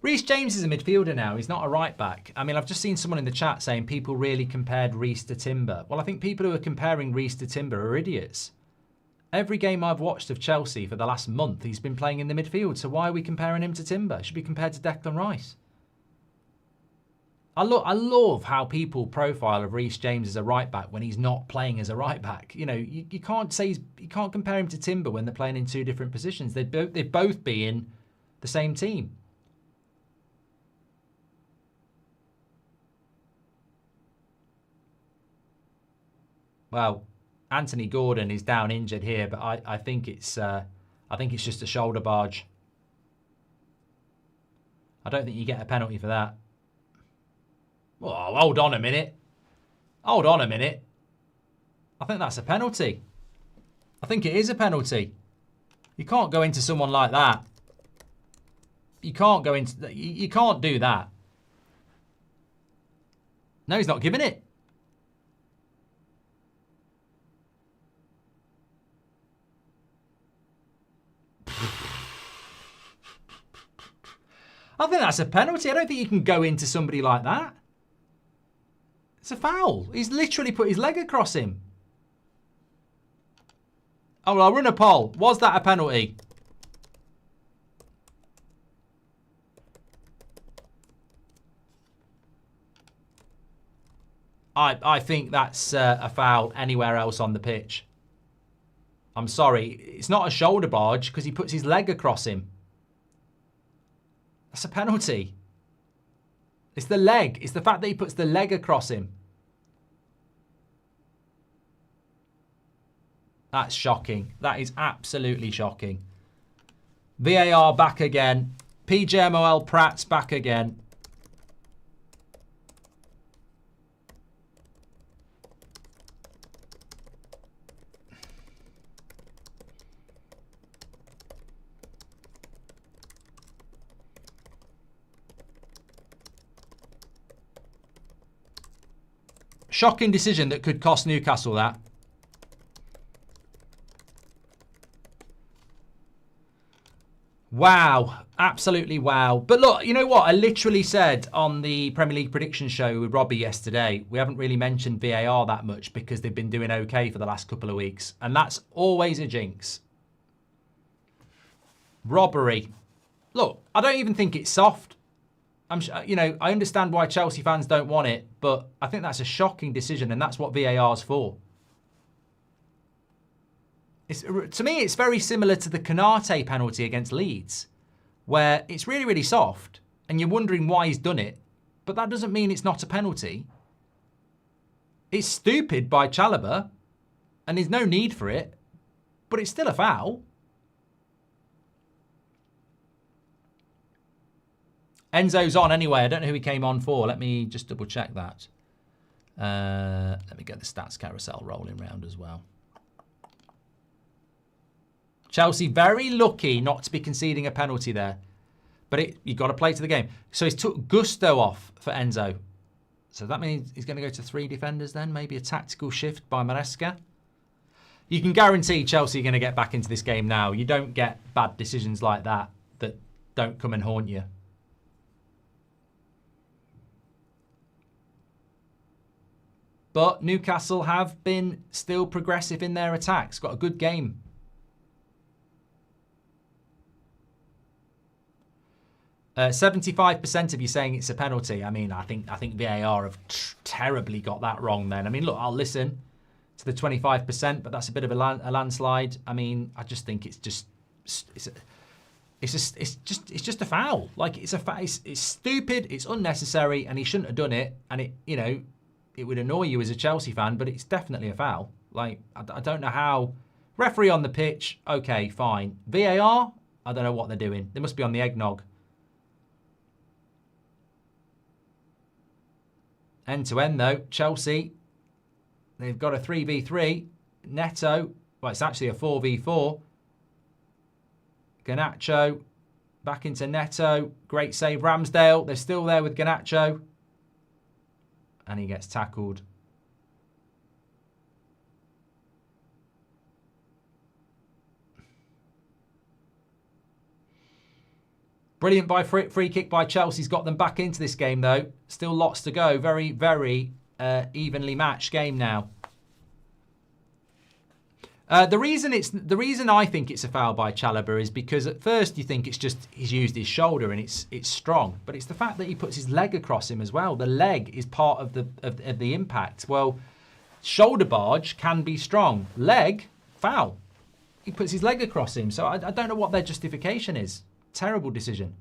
Reece James is a midfielder now. He's not a right back. I mean, I've just seen someone in the chat saying people really compared Reece to Timber. Well, I think people who are comparing Reece to Timber are idiots. Every game I've watched of Chelsea for the last month, he's been playing in the midfield. So why are we comparing him to Timber? He should be compared to Declan Rice. I love how people profile of Reece James as a right back when he's not playing as a right back. You know, you can't say you can't compare him to Timber when they're playing in two different positions. They'd both be in the same team. Well, Anthony Gordon is down injured here, but I think it's just a shoulder barge. I don't think you get a penalty for that. Well, hold on a minute. Hold on a minute. I think that's a penalty. I think it is a penalty. You can't go into someone like that. You can't go into... You can't do that. No, he's not giving it. I think that's a penalty. I don't think you can go into somebody like that. It's a foul. He's literally put his leg across him. Oh, well, I'll run a poll. Was that a penalty? I think that's a foul anywhere else on the pitch. I'm sorry. It's not a shoulder barge because he puts his leg across him. That's a penalty. It's the leg. It's the fact that he puts the leg across him. That's shocking. That is absolutely shocking. VAR back again. PJMOL Pratt's back again. Shocking decision that could cost Newcastle that. Wow. Absolutely wow. But look, you know what? I literally said on the Premier League prediction show with Robbie yesterday, we haven't really mentioned VAR that much because they've been doing okay for the last couple of weeks. And that's always a jinx. Robbery. Look, I don't even think it's soft. I understand why Chelsea fans don't want it, but I think that's a shocking decision, and that's what VAR's for. To me, it's very similar to the Konate penalty against Leeds, where it's really, really soft, and you're wondering why he's done it, but that doesn't mean it's not a penalty. It's stupid by Chalobah, and there's no need for it, but it's still a foul. Enzo's on anyway. I don't know who he came on for. Let me just double check that. Let me get the stats carousel rolling round as well. Chelsea very lucky not to be conceding a penalty there. But you've got to play to the game. So he's took Gusto off for Enzo. So that means he's going to go to 3 defenders then. Maybe a tactical shift by Maresca. You can guarantee Chelsea are going to get back into this game now. You don't get bad decisions like that that don't come and haunt you. But Newcastle have been still progressive in their attacks. Got a good game. Uh, 75% of you saying it's a penalty. I mean, I think VAR have terribly got that wrong then. I mean, look, I'll listen to the 25%, but that's a bit of a landslide. I mean, I just think it's just a foul. Like it's stupid, it's unnecessary, and he shouldn't have done it. And it would annoy you as a Chelsea fan, but it's definitely a foul. Like I don't know how. Referee on the pitch, okay, fine. VAR, I don't know what they're doing. They must be on the eggnog. End to end though, Chelsea, they've got a 3v3. Neto, well, it's actually a 4v4. Garnacho back into Neto. Great save, Ramsdale. They're still there with Garnacho. And he gets tackled. Brilliant by free kick by Chelsea's got them back into this game though. Still lots to go. Very, very evenly matched game now. The reason I think it's a foul by Chalobah is because at first you think it's just he's used his shoulder and it's strong, but it's the fact that he puts his leg across him as well. The leg is part of the impact. Well, shoulder barge can be strong. Leg, foul. He puts his leg across him. So I don't know what their justification is. Terrible decision.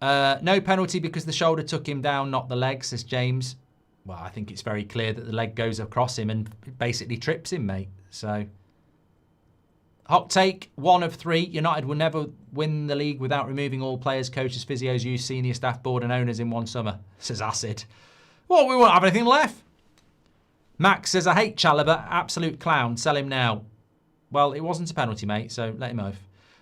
No penalty because the shoulder took him down, not the leg, says James. Well, I think it's very clear that the leg goes across him and basically trips him, mate. So, hot take, 1 of 3. United will never win the league without removing all players, coaches, physios, youth, senior staff, board and owners in one summer, says Acid. Well, we won't have anything left. Max says, I hate Chalobah, absolute clown, sell him now. Well, it wasn't a penalty, mate, so let him off.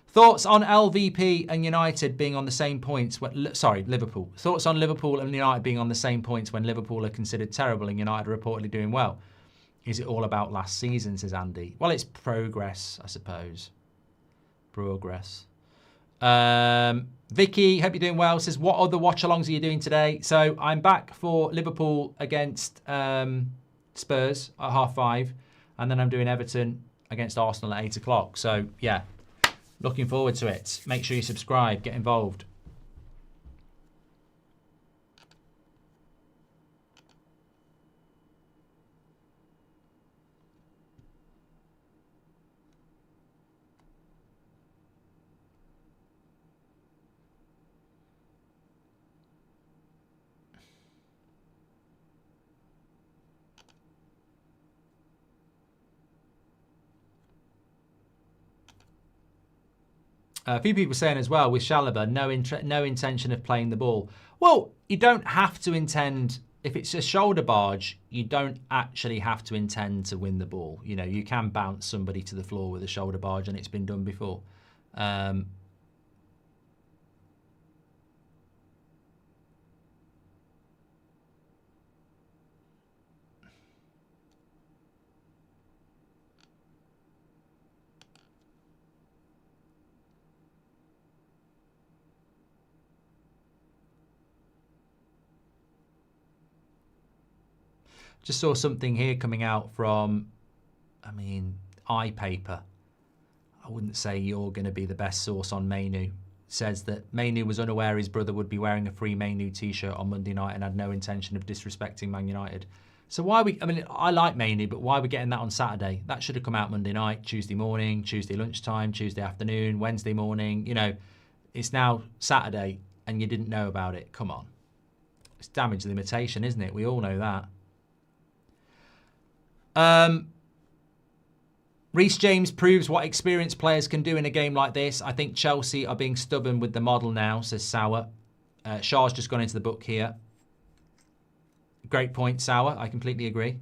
Thoughts on LVP and United being on the same points when... Sorry, Liverpool. Thoughts on Liverpool and United being on the same points when Liverpool are considered terrible and United are reportedly doing well? Is it all about last season, says Andy? Well, it's progress, I suppose. Progress. Vicky, hope you're doing well, says, what other watch-alongs are you doing today? So I'm back for Liverpool against Spurs at 5:30, and then I'm doing Everton against Arsenal at 8 o'clock. So, yeah. Looking forward to it. Make sure you subscribe, get involved. A few people saying as well with Chalobah, no intention of playing the ball. Well, you don't have to intend, if it's a shoulder barge, you don't actually have to intend to win the ball. You know, you can bounce somebody to the floor with a shoulder barge, and it's been done before. Just saw something here coming out from, iPaper. I wouldn't say you're going to be the best source on Mainu. Says that Mainu was unaware his brother would be wearing a free Mainu t-shirt on Monday night and had no intention of disrespecting Man United. So why I like Mainu, but why are we getting that on Saturday? That should have come out Monday night, Tuesday morning, Tuesday lunchtime, Tuesday afternoon, Wednesday morning. You know, it's now Saturday and you didn't know about it. Come on. It's damage limitation, isn't it? We all know that. Reece James proves what experienced players can do in a game like this. I think Chelsea are being stubborn with the model now, says Sauer. Shah's just gone into the book here. Great point, Sauer. I completely agree.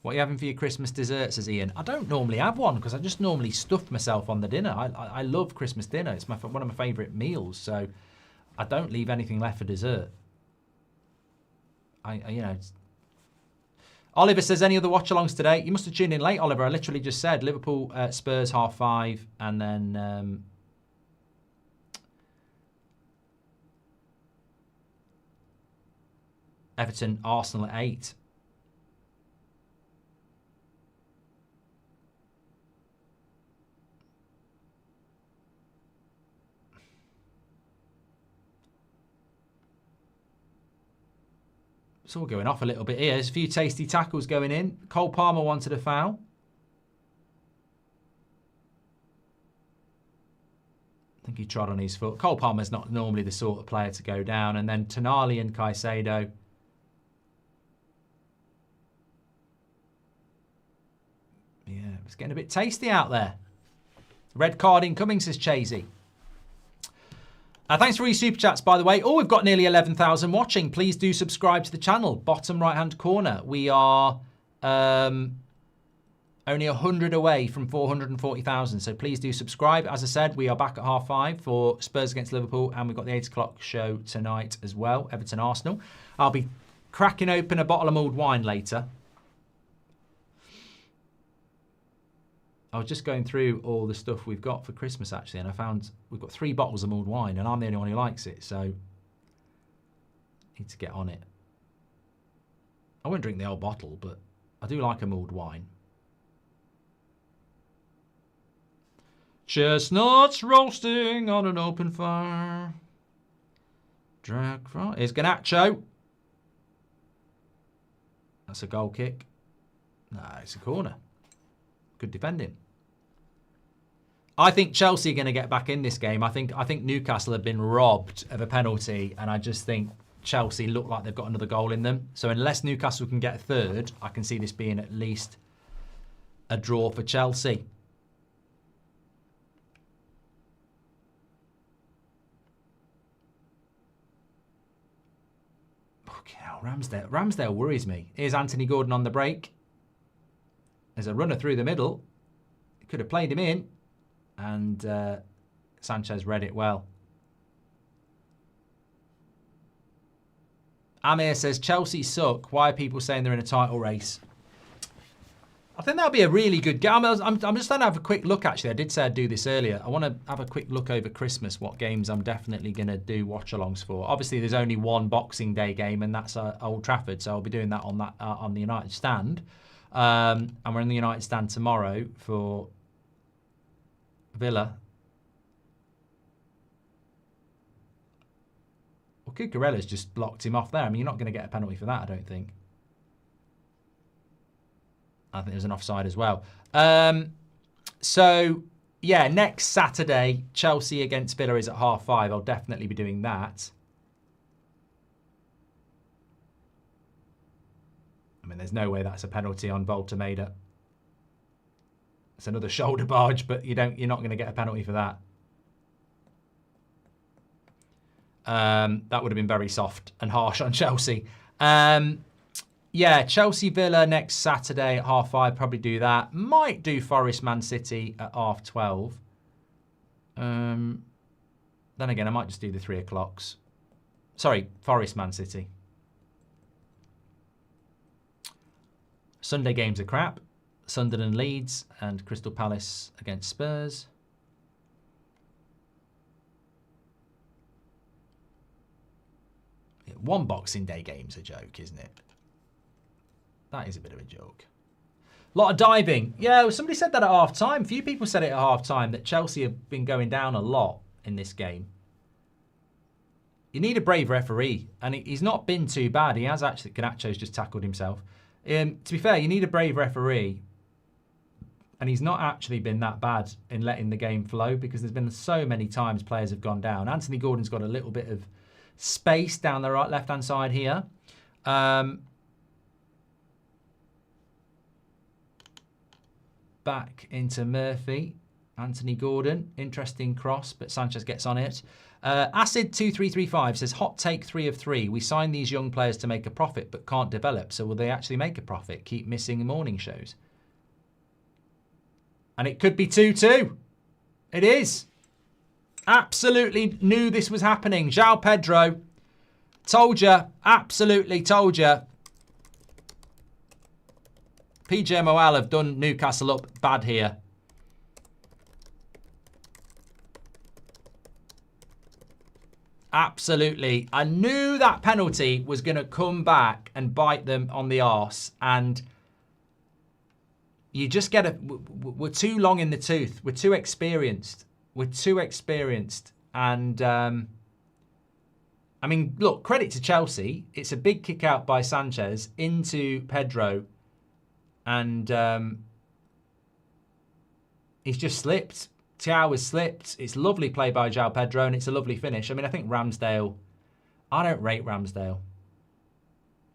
What are you having for your Christmas dessert, says Ian? I don't normally have one because I just normally stuff myself on the dinner. I love Christmas dinner. It's one of my favourite meals, so I don't leave anything left for dessert. Oliver says, any other watch-alongs today? You must have tuned in late, Oliver. I literally just said Liverpool, Spurs, 5:30, and then Everton, Arsenal at 8. It's all going off a little bit here. There's a few tasty tackles going in. Cole Palmer wanted a foul. I think he trod on his foot. Cole Palmer's not normally the sort of player to go down. And then Tonali and Caicedo. Yeah, it's getting a bit tasty out there. Red card incoming, says Chasey. Thanks for all your super chats, by the way. Oh, we've got nearly 11,000 watching. Please do subscribe to the channel. Bottom right-hand corner. We are only 100 away from 440,000. So please do subscribe. As I said, we are back at 5:30 for Spurs against Liverpool. And we've got the 8 o'clock show tonight as well. Everton Arsenal. I'll be cracking open a bottle of mulled wine later. I was just going through all the stuff we've got for Christmas, actually, and I found we've got 3 bottles of mulled wine, and I'm the only one who likes it, so need to get on it. I won't drink the whole bottle, but I do like a mulled wine. Chestnuts roasting on an open fire. Drag fry. Here's Garnacho. That's a goal kick. No, it's a corner. Good defending. I think Chelsea are going to get back in this game. I think Newcastle have been robbed of a penalty, and I just think Chelsea look like they've got another goal in them. So unless Newcastle can get a third, I can see this being at least a draw for Chelsea. Okay, Ramsdale worries me. Here's Anthony Gordon on the break. There's a runner through the middle. Could have played him in. And Sanchez read it well. Amir says, Chelsea suck. Why are people saying they're in a title race? I think that'll be a really good game. I'm just going to have a quick look, actually. I did say I'd do this earlier. I want to have a quick look over Christmas, what games I'm definitely going to do watch-alongs for. Obviously, there's only one Boxing Day game, and that's Old Trafford, so I'll be doing that on the United Stand. And we're in the United Stand tomorrow for Villa. Well, Cucurella's just blocked him off there. I mean, you're not going to get a penalty for that, I don't think. I think there's an offside as well. So, yeah, next Saturday, Chelsea against Villa is at 5:30. I'll definitely be doing that. I mean, there's no way that's a penalty on Voltemeda. It's another shoulder barge, but you're not going to get a penalty for that. That would have been very soft and harsh on Chelsea. Yeah, Chelsea Villa next Saturday at 5:30. Probably do that. Might do Forest Man City at 12:30. Then again, I might just do the 3 o'clocks. Sorry, Forest Man City. Sunday games are crap. Sunderland Leeds and Crystal Palace against Spurs. Yeah, one Boxing Day game's a joke, isn't it? That is a bit of a joke. A lot of diving. Yeah, somebody said that at half-time. A few people said it at half-time that Chelsea have been going down a lot in this game. You need a brave referee, and he's not been too bad. He has actually, Garnacho's just tackled himself. To be fair, you need a brave referee, and he's not actually been that bad in letting the game flow because there's been so many times players have gone down. Anthony Gordon's got a little bit of space down the right left-hand side here. Back into Murphy. Anthony Gordon, interesting cross, but Sanchez gets on it. Acid2335 says, hot take 3 of 3. We sign these young players to make a profit, but can't develop. So will they actually make a profit? Keep missing morning shows. And it could be 2-2. It is. Absolutely knew this was happening. João Pedro. Told you. Absolutely told you. PJMOL have done Newcastle up bad here. Absolutely. I knew that penalty was going to come back and bite them on the arse. And you just get we're too long in the tooth. We're too experienced. We're too experienced. And, I mean, look, credit to Chelsea. It's a big kick out by Sanchez into Pedro. And he's just slipped. Thiago has slipped. It's lovely play by João Pedro, and it's a lovely finish. I mean, I think Ramsdale... I don't rate Ramsdale.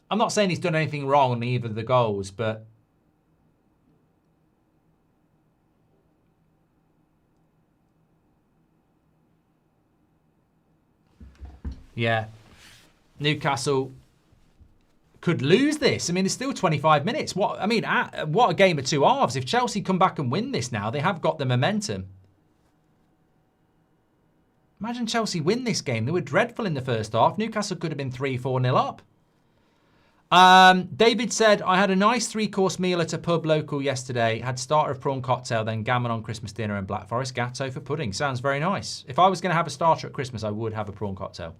I'm not saying he's done anything wrong on either of the goals, but... yeah. Newcastle could lose this. I mean, there's still 25 minutes. What a game of two halves. If Chelsea come back and win this now, they have got the momentum. Imagine Chelsea win this game. They were dreadful in the first half. Newcastle could have been 3-4-0 up. David said, I had a nice 3-course meal at a pub local yesterday. Had starter of prawn cocktail, then gammon on Christmas dinner and Black Forest Gatto for pudding. Sounds very nice. If I was going to have a starter at Christmas, I would have a prawn cocktail.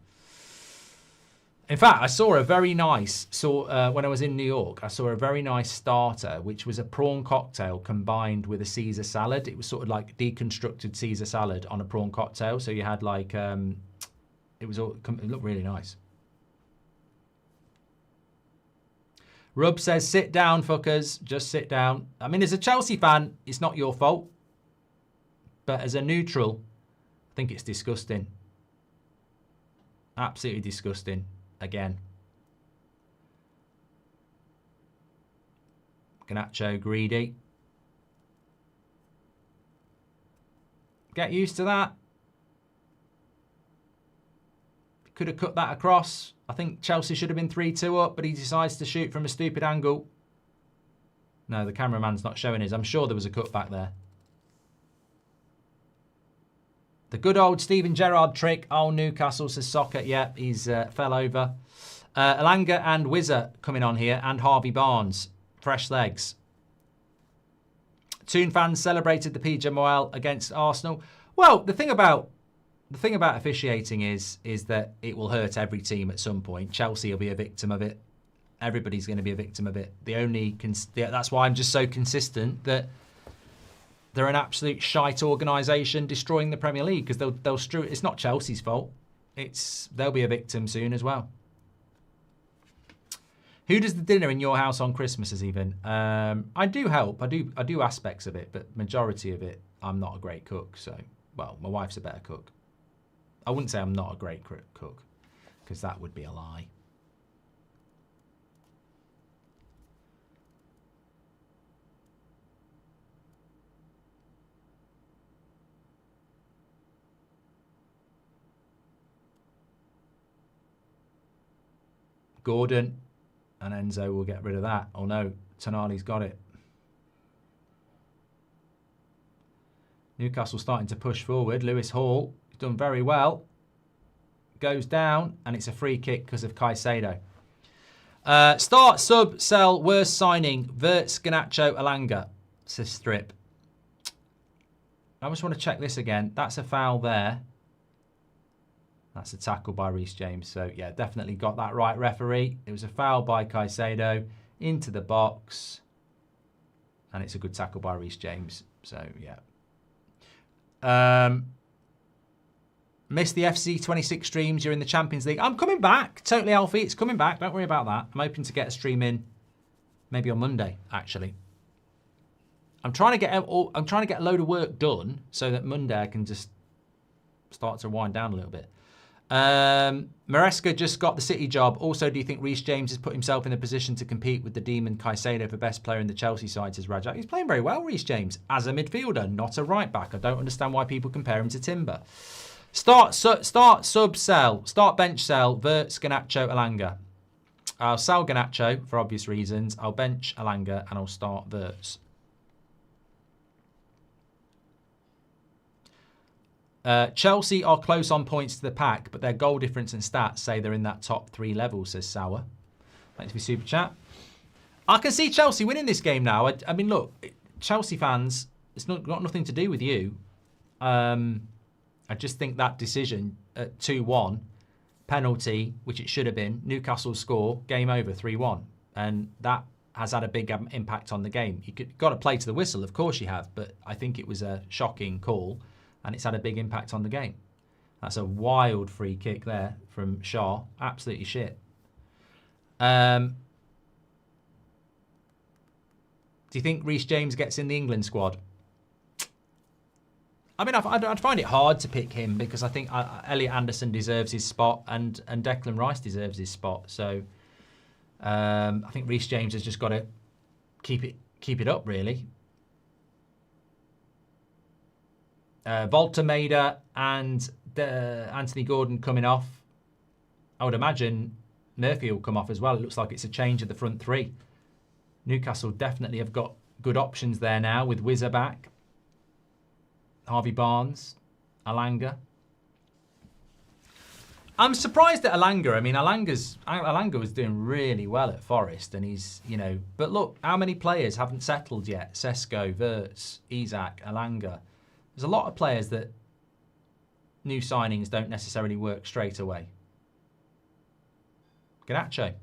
In fact, I saw a very nice, when I was in New York, I saw a very nice starter, which was a prawn cocktail combined with a Caesar salad. It was sort of like deconstructed Caesar salad on a prawn cocktail. So you had like, it looked really nice. Rub says, sit down, fuckers. Just sit down. I mean, as a Chelsea fan, it's not your fault. But as a neutral, I think it's disgusting. Absolutely disgusting. Again. Garnacho greedy. Get used to that. Could have cut that across. I think Chelsea should have been 3-2 up, but he decides to shoot from a stupid angle. No, the cameraman's not showing his. I'm sure there was a cut back there. The good old Steven Gerrard trick. Oh, Newcastle says soccer. Yeah, he's fell over. Alanga and Wizza coming on here, and Harvey Barnes. Fresh legs. Toon fans celebrated the PJMOL against Arsenal. Well, the thing about officiating is that it will hurt every team at some point. Chelsea will be a victim of it. Everybody's going to be a victim of it. That's why I'm just so consistent that they're an absolute shite organisation destroying the Premier League, because they'll strew it. It's not Chelsea's fault. They'll be a victim soon as well. Who does the dinner in your house on Christmas even? I do help. I do aspects of it, but majority of it, I'm not a great cook. So, well, my wife's a better cook. I wouldn't say I'm not a great cook, because that would be a lie. Gordon and Enzo will get rid of that. Oh no, Tonali's got it. Newcastle starting to push forward. Lewis Hall, he's done very well. Goes down, and it's a free kick because of Caicedo. Start, sub, sell, worst signing. Verts, Garnacho, Alanga, says Strip. I just want to check this again. That's a foul there. That's a tackle by Reece James. So, yeah, definitely got that right, referee. It was a foul by Caicedo into the box. And it's a good tackle by Reece James. So, yeah. Missed the FC 26 streams during the Champions League. I'm coming back. Totally Alfie. It's coming back. Don't worry about that. I'm hoping to get a stream in maybe on Monday, actually. I'm trying to get a load of work done so that Monday I can just start to wind down a little bit. Maresca just got the City job. Also, do you think Reece James has put himself in a position to compete with the Demon Caicedo for best player in the Chelsea side, says Rajat? He's playing very well, Reece James, as a midfielder, not a right back. I don't understand why people compare him to Timber. Start, sub, sell. Start, bench, sell. Wirtz, Garnacho, Elanga. I'll sell Garnacho for obvious reasons. I'll bench Elanga and I'll start Wirtz. Chelsea are close on points to the pack, but their goal difference and stats say they're in that top 3 level, says Sauer. Thanks for your super chat. I can see Chelsea winning this game now. I mean, look, Chelsea fans, it's got nothing to do with you. I just think that decision at 2-1, penalty, which it should have been, Newcastle score, game over, 3-1. And that has had a big impact on the game. You've got to play to the whistle, of course you have, but I think it was a shocking call. And it's had a big impact on the game. That's a wild free kick there from Shaw. Absolutely shit. Do you think Reece James gets in the England squad? I mean, I'd find it hard to pick him because I think Elliot Anderson deserves his spot and Declan Rice deserves his spot. So I think Reece James has just got to keep it up, really. Voltemada and Anthony Gordon coming off. I would imagine Murphy will come off as well. It looks like it's a change of the front 3. Newcastle definitely have got good options there now with Wizza back. Harvey Barnes, Elanga. I'm surprised at Elanga. I mean, Elanga was doing really well at Forest, and he's, but look, how many players haven't settled yet? Sesko, Wirtz, Isak, Elanga. There's a lot of players that new signings don't necessarily work straight away. Garnacho.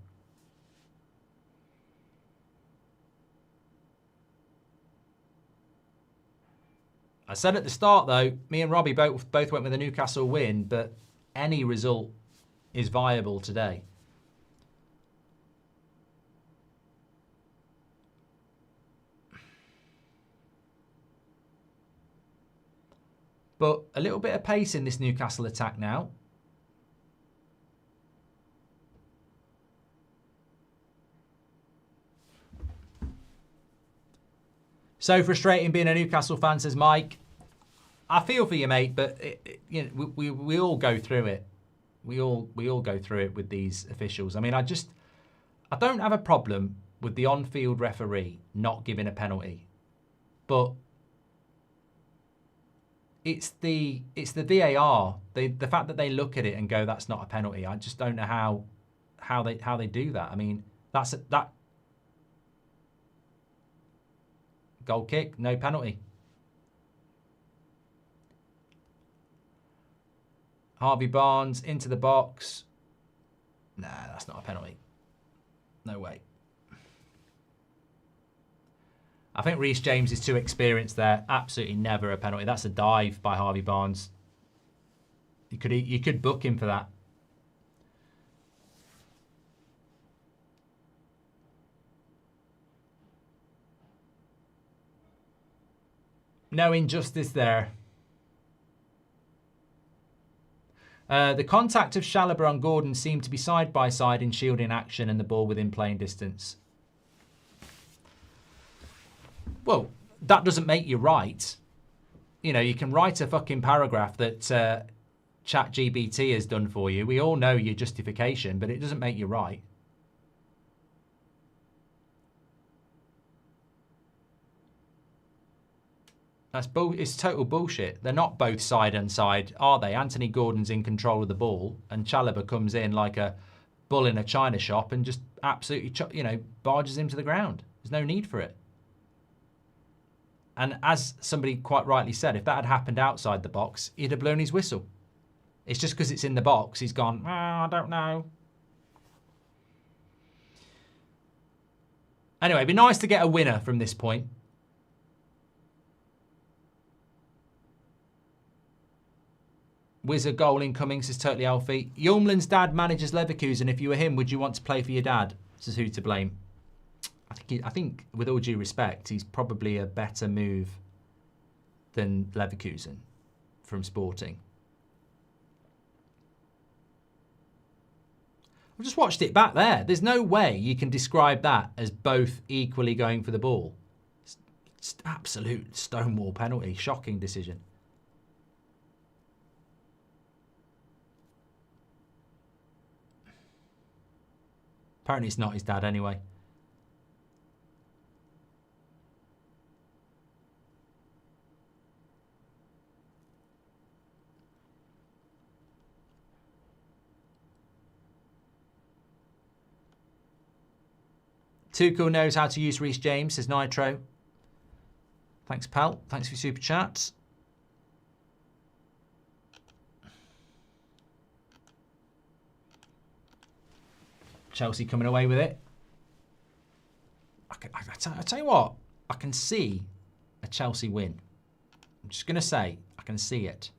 I said at the start, though, me and Robbie both went with a Newcastle win, but any result is viable today. But a little bit of pace in this Newcastle attack now. So frustrating being a Newcastle fan, says Mike. I feel for you, mate, but we all go through it. We all go through it with these officials. I mean, I don't have a problem with the on-field referee not giving a penalty, but it's the VAR, the fact that they look at it and go, that's not a penalty. I just don't know how they do that. I mean, that goal kick, no penalty. Harvey Barnes into the box. Nah, that's not a penalty. No way. I think Reece James is too experienced there. Absolutely never a penalty. That's a dive by Harvey Barnes. You could book him for that. No injustice there. The contact of Chalobah on Gordon seemed to be side by side in shielding action and the ball within playing distance. Well, that doesn't make you right. You can write a fucking paragraph that ChatGPT has done for you. We all know your justification, but it doesn't make you right. It's total bullshit. They're not both side and side, are they? Anthony Gordon's in control of the ball, and Chalobah comes in like a bull in a china shop and just absolutely, barges him to the ground. There's no need for it. And as somebody quite rightly said, if that had happened outside the box, he'd have blown his whistle. It's just because it's in the box, he's gone, I don't know. Anyway, it'd be nice to get a winner from this point. Wizard goal incoming, says Totally Alfie. Youngland's dad manages Leverkusen. If you were him, would you want to play for your dad? This is who to blame. I think, with all due respect, he's probably a better move than Leverkusen from Sporting. I've just watched it back there. There's no way you can describe that as both equally going for the ball. It's absolute stonewall penalty. Shocking decision. Apparently it's not his dad anyway. Tuchel knows how to use Reece James, says Nitro. Thanks, pal. Thanks for your super chats. Chelsea coming away with it. I tell you what, I can see a Chelsea win. I'm just going to say, I can see it.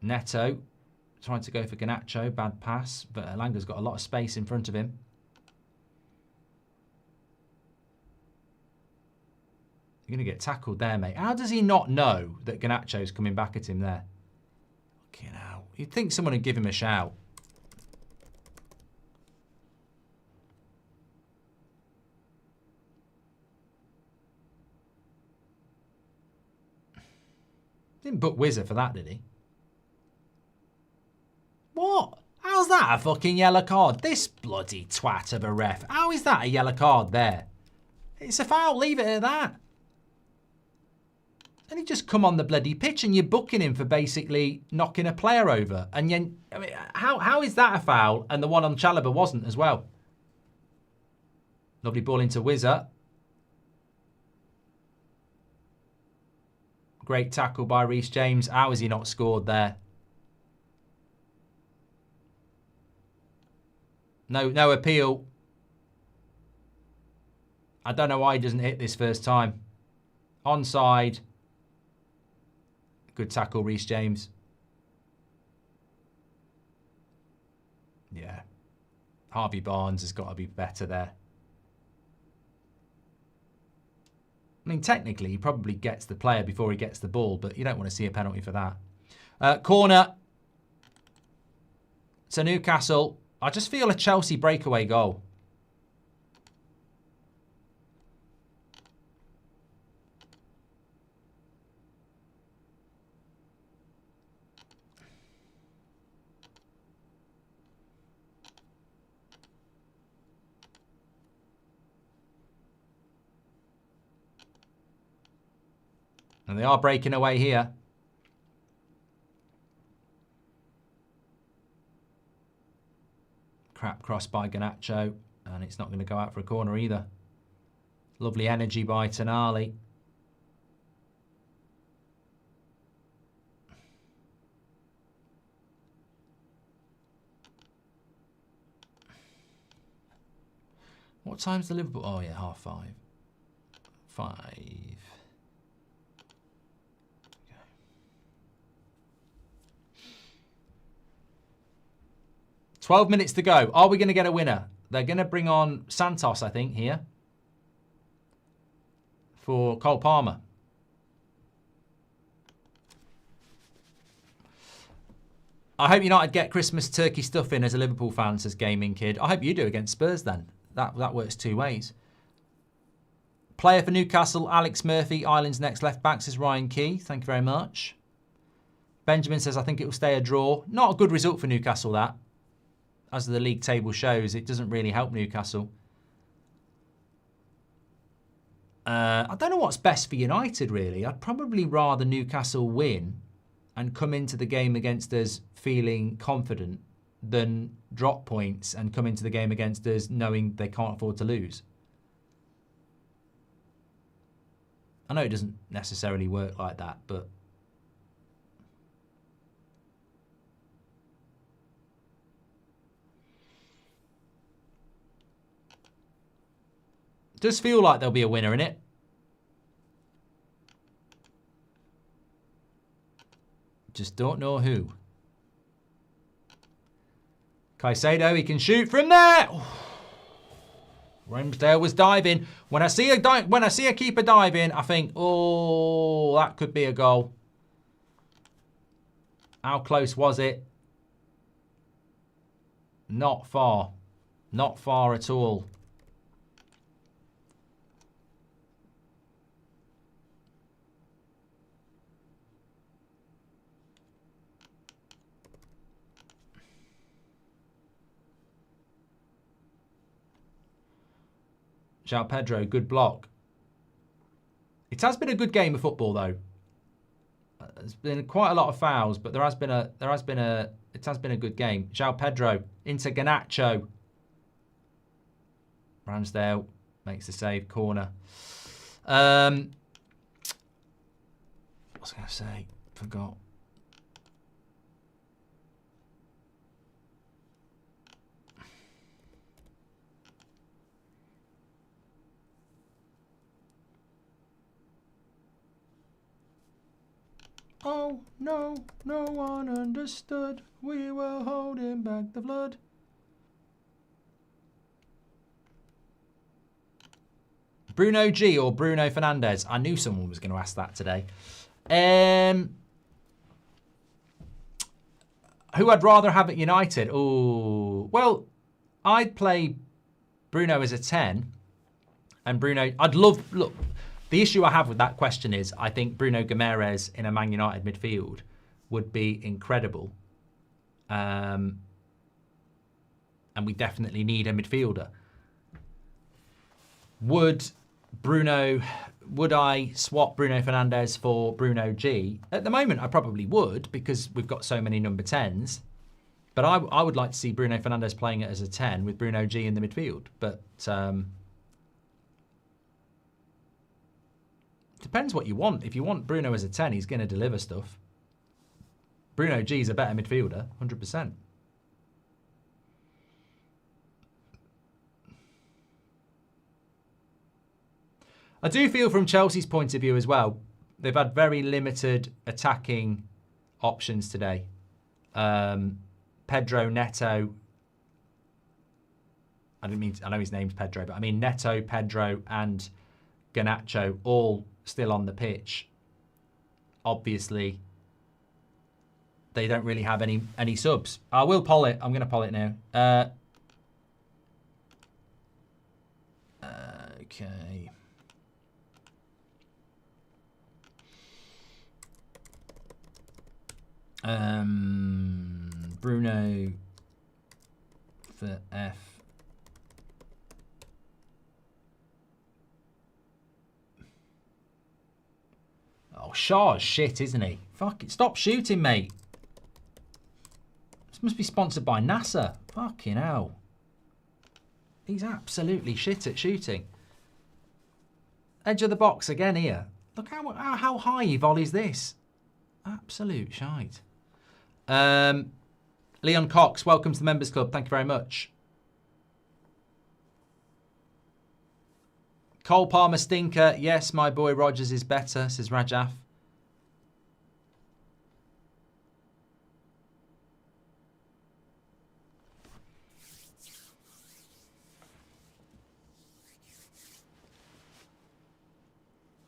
Neto trying to go for Garnacho, bad pass, but Elanga's got a lot of space in front of him. You're going to get tackled there, mate. How does he not know that Garnacho's coming back at him there? Fucking hell. You'd think someone would give him a shout. Didn't book Wizard for that, did he? What? How's that a fucking yellow card? This bloody twat of a ref. How is that a yellow card there? It's a foul. Leave it at that. And he just come on the bloody pitch and you're booking him for basically knocking a player over. And then, I mean, how is that a foul? And the one on Chalobah wasn't as well. Lovely ball into Wizard. Great tackle by Reece James. How has he not scored there? No appeal. I don't know why he doesn't hit this first time. Onside. Good tackle, Reece James. Yeah. Harvey Barnes has got to be better there. I mean, technically, he probably gets the player before he gets the ball, but you don't want to see a penalty for that. Corner. So Newcastle. I just feel a Chelsea breakaway goal. And they are breaking away here. Crap cross by Garnacho. And it's not going to go out for a corner either. Lovely energy by Tonali. What time's the Liverpool? Oh yeah, 5:30. 5. 12 minutes to go. Are we going to get a winner? They're going to bring on Santos, I think, here. For Cole Palmer. I hope United get Christmas turkey stuffing as a Liverpool fan, says Gaming Kid. I hope you do against Spurs then. That works two ways. Player for Newcastle, Alex Murphy. Ireland's next left back, says Ryan Key. Thank you very much. Benjamin says, I think it will stay a draw. Not a good result for Newcastle, that. As the league table shows, it doesn't really help Newcastle. I don't know what's best for United, really. I'd probably rather Newcastle win and come into the game against us feeling confident than drop points and come into the game against us knowing they can't afford to lose. I know it doesn't necessarily work like that, but it does feel like there'll be a winner in it. Just don't know who. Caicedo, he can shoot from there. Ramsdale was diving. When I see a keeper diving, I think, oh, that could be a goal. How close was it? Not far. Not far at all. João Pedro, good block. It has been a good game of football, though. There's been quite a lot of fouls, but it has been a good game. João Pedro into Garnacho. Ramsdale makes the save, corner. What was I going to say? Forgot. Oh, no, no one understood. We were holding back the flood. Bruno G or Bruno Fernandes? I knew someone was going to ask that today. Who I'd rather have at United? Oh, well, I'd play Bruno as a 10. And Bruno, look, the issue I have with that question is I think Bruno Guimaraes in a Man United midfield would be incredible. And we definitely need a midfielder. Would I swap Bruno Fernandes for Bruno G? At the moment, I probably would because we've got so many number 10s. But I would like to see Bruno Fernandes playing it as a 10 with Bruno G in the midfield. But depends what you want. If you want Bruno as a 10, he's going to deliver stuff. Bruno G is a better midfielder, 100%. I do feel from Chelsea's point of view as well, they've had very limited attacking options today. Pedro, Neto. I know his name's Pedro, but I mean Neto, Pedro, and Garnacho all still on the pitch. Obviously, they don't really have any subs. I will poll it. I'm going to poll it now. Okay. Bruno for F. Oh, Shaw's shit, isn't he? Fuck it. Stop shooting, mate. This must be sponsored by NASA. Fucking hell. He's absolutely shit at shooting. Edge of the box again here. Look how high he volleys this. Absolute shite. Leon Cox, welcome to the Members Club. Thank you very much. Cole Palmer stinker. Yes, my boy Rogers is better, says Rajaf.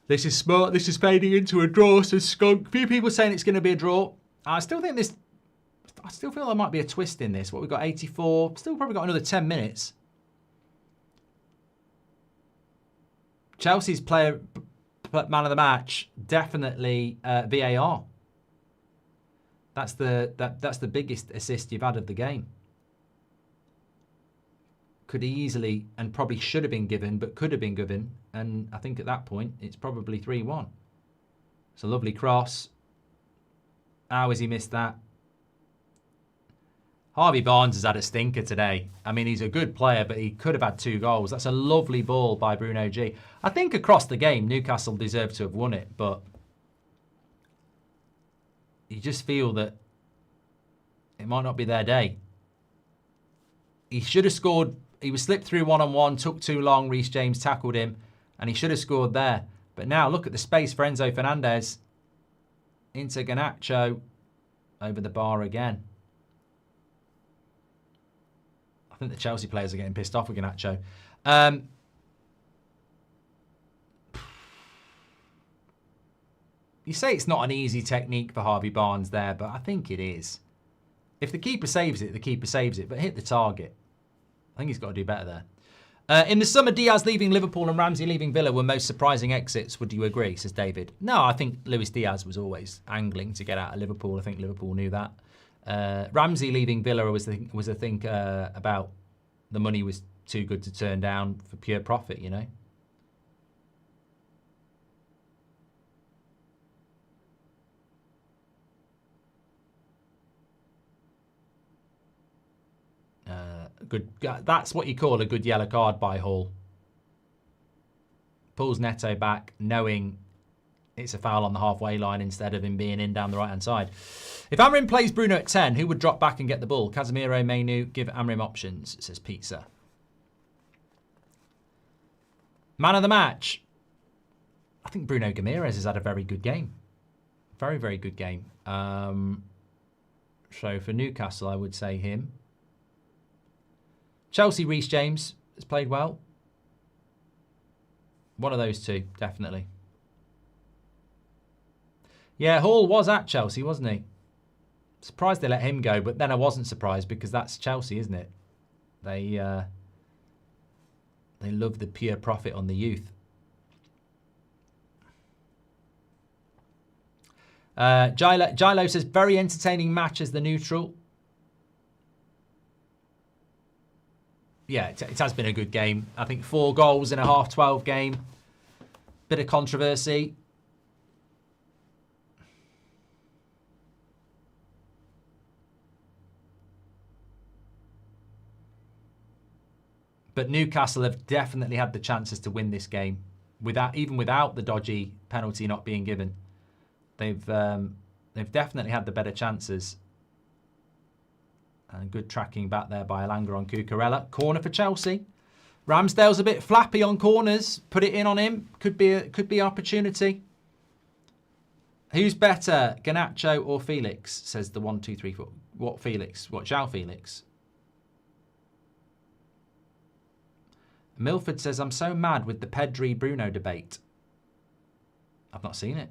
This is smart. This is fading into a draw, says Skunk. A few people saying it's going to be a draw. I still feel there might be a twist in this. What, we've got 84. Still probably got another 10 minutes. Chelsea's man of the match, definitely VAR. That's the biggest assist you've had of the game. Could easily and probably should have been given, but could have been given. And I think at that point, it's probably 3-1. It's a lovely cross. How has he missed that? Harvey Barnes has had a stinker today. I mean, he's a good player, but he could have had 2 goals. That's a lovely ball by Bruno G. I think across the game, Newcastle deserved to have won it, but you just feel that it might not be their day. He should have scored. He was slipped through one-on-one, took too long. Reece James tackled him, and he should have scored there. But now look at the space for Enzo Fernandez. Into Garnacho. Over the bar again. I think the Chelsea players are getting pissed off with Garnacho. You say it's not an easy technique for Harvey Barnes there, but I think it is. If the keeper saves it, the keeper saves it, but hit the target. I think he's got to do better there. In the summer, Diaz leaving Liverpool and Ramsey leaving Villa were most surprising exits. Would you agree, says David? No, I think Luis Diaz was always angling to get out of Liverpool. I think Liverpool knew that. Ramsey leaving Villa was a thing about the money was too good to turn down for pure profit, you know. Good. That's what you call a good yellow card by Hall. Pulls Neto back, knowing it's a foul on the halfway line instead of him being in down the right-hand side. If Amrin plays Bruno at 10, who would drop back and get the ball? Casemiro, Mainu, give Amrin options, says Pizza. Man of the match. I think Bruno Guimaraes has had a very good game. Very, very good game. So for Newcastle, I would say him. Chelsea, Reece James has played well. One of those two, definitely. Yeah, Hall was at Chelsea, wasn't he? Surprised they let him go, but then I wasn't surprised because that's Chelsea, isn't it? They love the pure profit on the youth. Gilo says, very entertaining match as the neutral. Yeah, it has been a good game. I think 4 goals in a half-12 game. Bit of controversy. But Newcastle have definitely had the chances to win this game, even without the dodgy penalty not being given. They've definitely had the better chances. And good tracking back there by Elanga on Cucurella. Corner for Chelsea. Ramsdale's a bit flappy on corners. Put it in on him. Could be opportunity. Who's better, Garnacho or Felix? Says the 1, 2, 3, 4. What Felix? What João Felix? Milford says, I'm so mad with the Pedri Bruno debate. I've not seen it.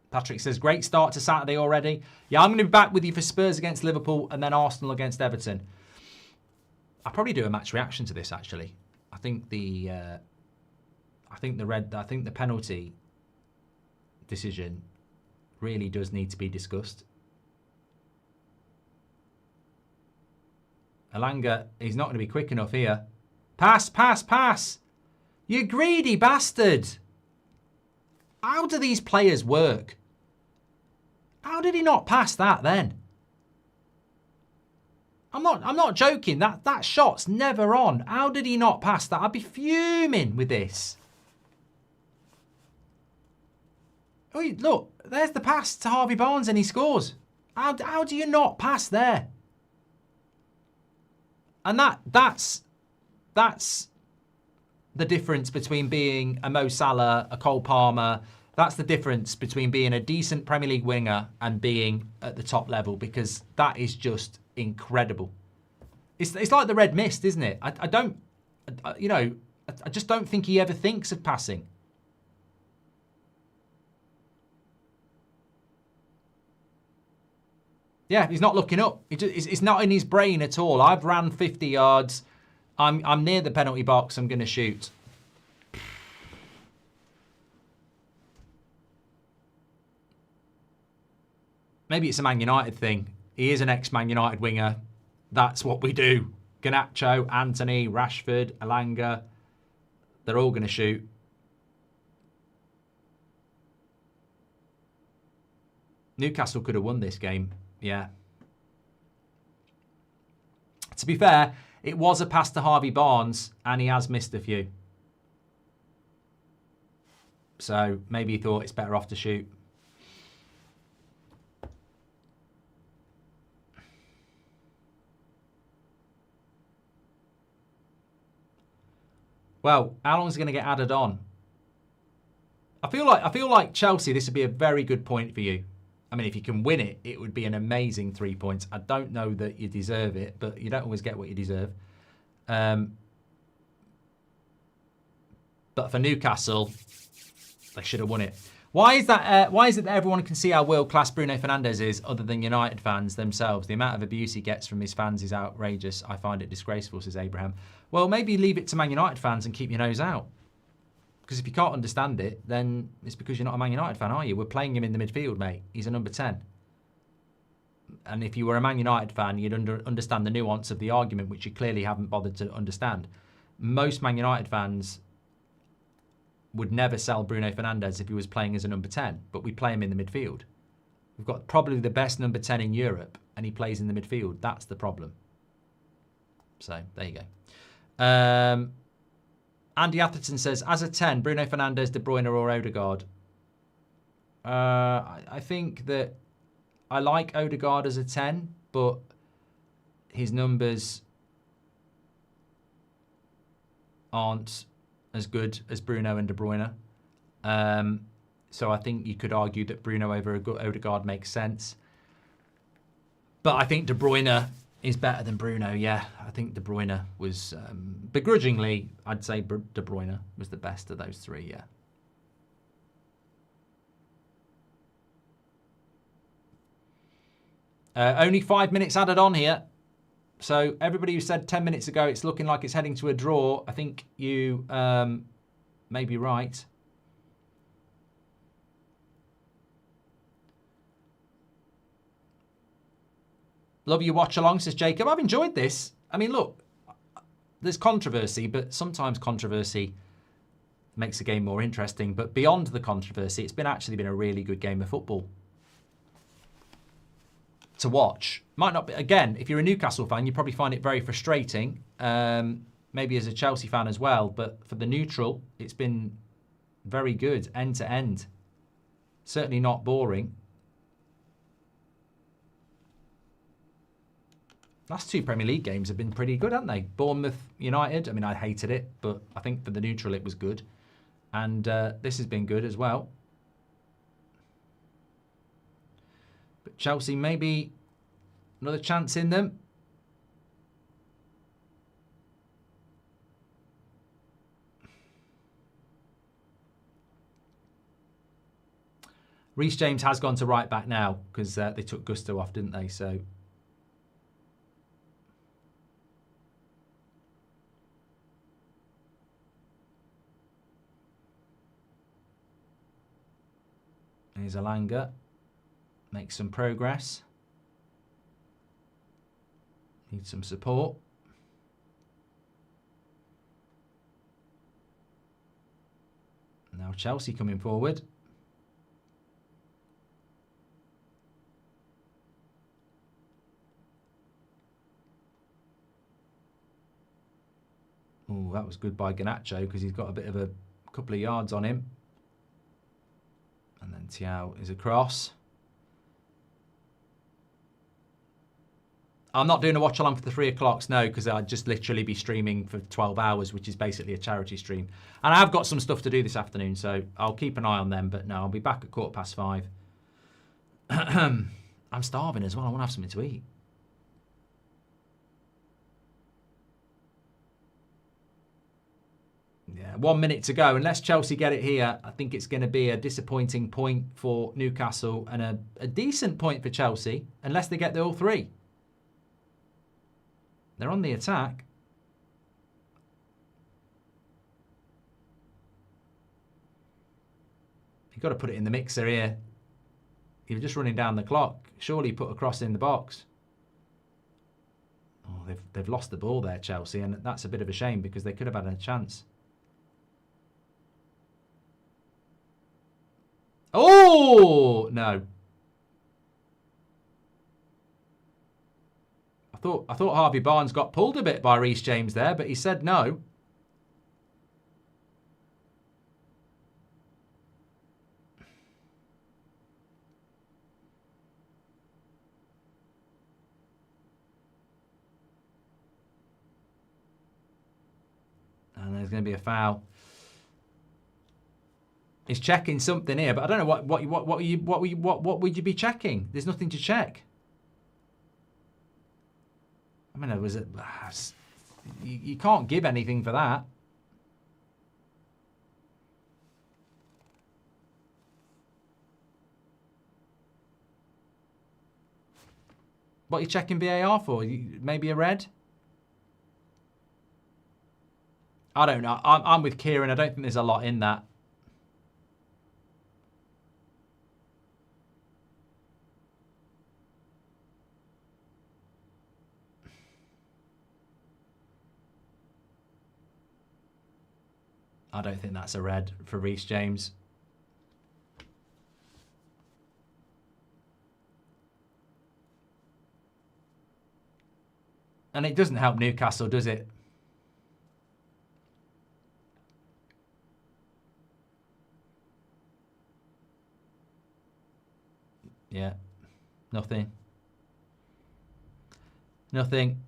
Patrick says, great start to Saturday already. Yeah, I'm going to be back with you for Spurs against Liverpool and then Arsenal against Everton. I'll probably do a match reaction to this, actually. I think the penalty decision really does need to be discussed. Elanga, he's not going to be quick enough here. Pass, pass, pass. You greedy bastard. How do these players work? How did he not pass that then? I'm not joking. That shot's never on. How did he not pass that? I'd be fuming with this. Oh, look, there's the pass to Harvey Barnes and he scores. How do you not pass there? And that's the difference between being a Mo Salah, a Cole Palmer. That's the difference between being a decent Premier League winger and being at the top level, because that is just incredible. It's like the red mist, isn't it? I just don't think he ever thinks of passing. Yeah, he's not looking up. It's not in his brain at all. I've ran 50 yards. I'm near the penalty box. I'm going to shoot. Maybe it's a Man United thing. He is an ex-Man United winger. That's what we do. Garnacho, Anthony, Rashford, Elanga. They're all going to shoot. Newcastle could have won this game. Yeah. To be fair, it was a pass to Harvey Barnes and he has missed a few. So maybe he thought it's better off to shoot. Well, how long is it going to get added on? I feel like Chelsea, this would be a very good point for you. I mean, if you can win it, it would be an amazing 3 points. I don't know that you deserve it, but you don't always get what you deserve. But for Newcastle, they should have won it. Why is that? Why is it that everyone can see how world-class Bruno Fernandes is, other than United fans themselves? The amount of abuse he gets from his fans is outrageous. I find it disgraceful, says Abraham. Well, maybe leave it to Man United fans and keep your nose out. Because if you can't understand it, then it's because you're not a Man United fan, are you? We're playing him in the midfield, mate. He's a number 10. And if you were a Man United fan, you'd understand the nuance of the argument, which you clearly haven't bothered to understand. Most Man United fans would never sell Bruno Fernandes if he was playing as a number 10, but we play him in the midfield. We've got probably the best number 10 in Europe, and he plays in the midfield. That's the problem. So, there you go. Andy Atherton says, as a 10, Bruno Fernandes, De Bruyne or Odegaard? I think that I like Odegaard as a 10, but his numbers aren't as good as Bruno and De Bruyne. So I think you could argue that Bruno over Odegaard makes sense. But I think De Bruyne is better than Bruno, yeah. I think De Bruyne was, begrudgingly, I'd say De Bruyne was the best of those three, yeah. Only 5 minutes added on here. So everybody who said 10 minutes ago it's looking like it's heading to a draw, I think you may be right. Love you, watch along, says Jacob. I've enjoyed this. I mean, look, there's controversy, but sometimes controversy makes the game more interesting. But beyond the controversy, it's actually been a really good game of football to watch. Might not be, again, if you're a Newcastle fan, you probably find it very frustrating. Maybe as a Chelsea fan as well. But for the neutral, it's been very good, end to end. Certainly not boring. Last two Premier League games have been pretty good, haven't they? Bournemouth, United. I mean, I hated it, but I think for the neutral it was good. And this has been good as well. But Chelsea, maybe another chance in them. Reece James has gone to right back now because they took Gusto off, didn't they? So. Here's Alanga. Make some progress. Need some support. Now Chelsea coming forward. Oh, that was good by Garnacho because he's got a bit of a couple of yards on him. And then Thiaw is across. I'm not doing a watch along for the 3 o'clocks, no, because I'd just literally be streaming for 12 hours, which is basically a charity stream. And I've got some stuff to do this afternoon, so I'll keep an eye on them. But no, I'll be back at 5:15. I'm starving as well. I want to have something to eat. Yeah, 1 minute to go. Unless Chelsea get it here, I think it's going to be a disappointing point for Newcastle and a decent point for Chelsea, unless they get all three. They're on the attack. You've got to put it in the mixer here. You're just running down the clock. Surely put a cross in the box. Oh, they've lost the ball there, Chelsea, and that's a bit of a shame because they could have had a chance. Oh, no. I thought Harvey Barnes got pulled a bit by Reece James there, but he said no. And there's going to be a foul. He's checking something here, but I don't know what would you be checking? There's nothing to check. I mean, you can't give anything for that. What are you checking VAR for? Maybe a red? I don't know. I'm with Kieran. I don't think there's a lot in that. I don't think that's a red for Reece James. And it doesn't help Newcastle, does it? Yeah. Nothing. Nothing.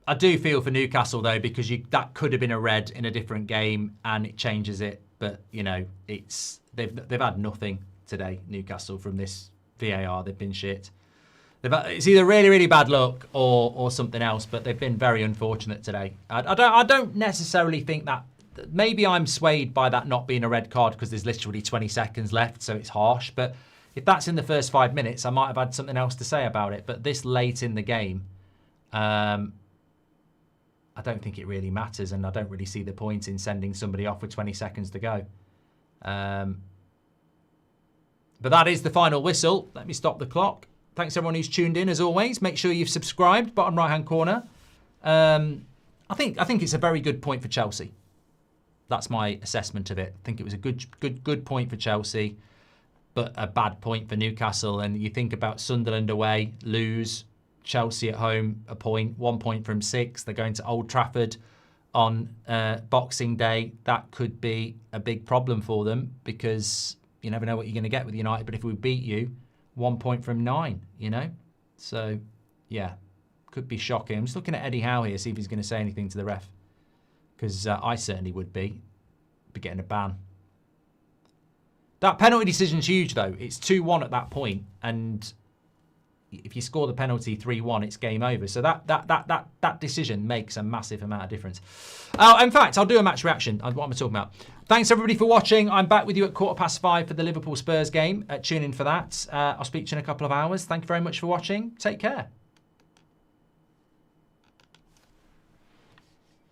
I do feel for Newcastle though, because that could have been a red in a different game, and it changes it. But you know, they've had nothing today. Newcastle from this VAR, they've been shit. It's either really really bad luck or something else. But they've been very unfortunate today. I don't necessarily think that. Maybe I'm swayed by that not being a red card because there's literally 20 seconds left, so it's harsh. But if that's in the first 5 minutes, I might have had something else to say about it. But this late in the game, I don't think it really matters, and I don't really see the point in sending somebody off with 20 seconds to go. But that is the final whistle. Let me stop the clock. Thanks everyone who's tuned in as always. Make sure you've subscribed, bottom right-hand corner. I think it's a very good point for Chelsea. That's my assessment of it. I think it was a good point for Chelsea, but a bad point for Newcastle. And you think about Sunderland away, lose. Chelsea at home, a point, 1 point from 6. They're going to Old Trafford on Boxing Day. That could be a big problem for them because you never know what you're going to get with United. But if we beat you, 1 point from 9, you know? So, yeah, could be shocking. I'm just looking at Eddie Howe here, see if he's going to say anything to the ref. Because I certainly would be getting a ban. That penalty decision's huge, though. It's 2-1 at that point, and if you score the penalty 3-1, it's game over. So that decision makes a massive amount of difference. In fact, I'll do a match reaction. What am I talking about? Thanks everybody for watching. I'm back with you at 5:15 for the Liverpool Spurs game. Tune in for that. I'll speak to you in a couple of hours. Thank you very much for watching. Take care.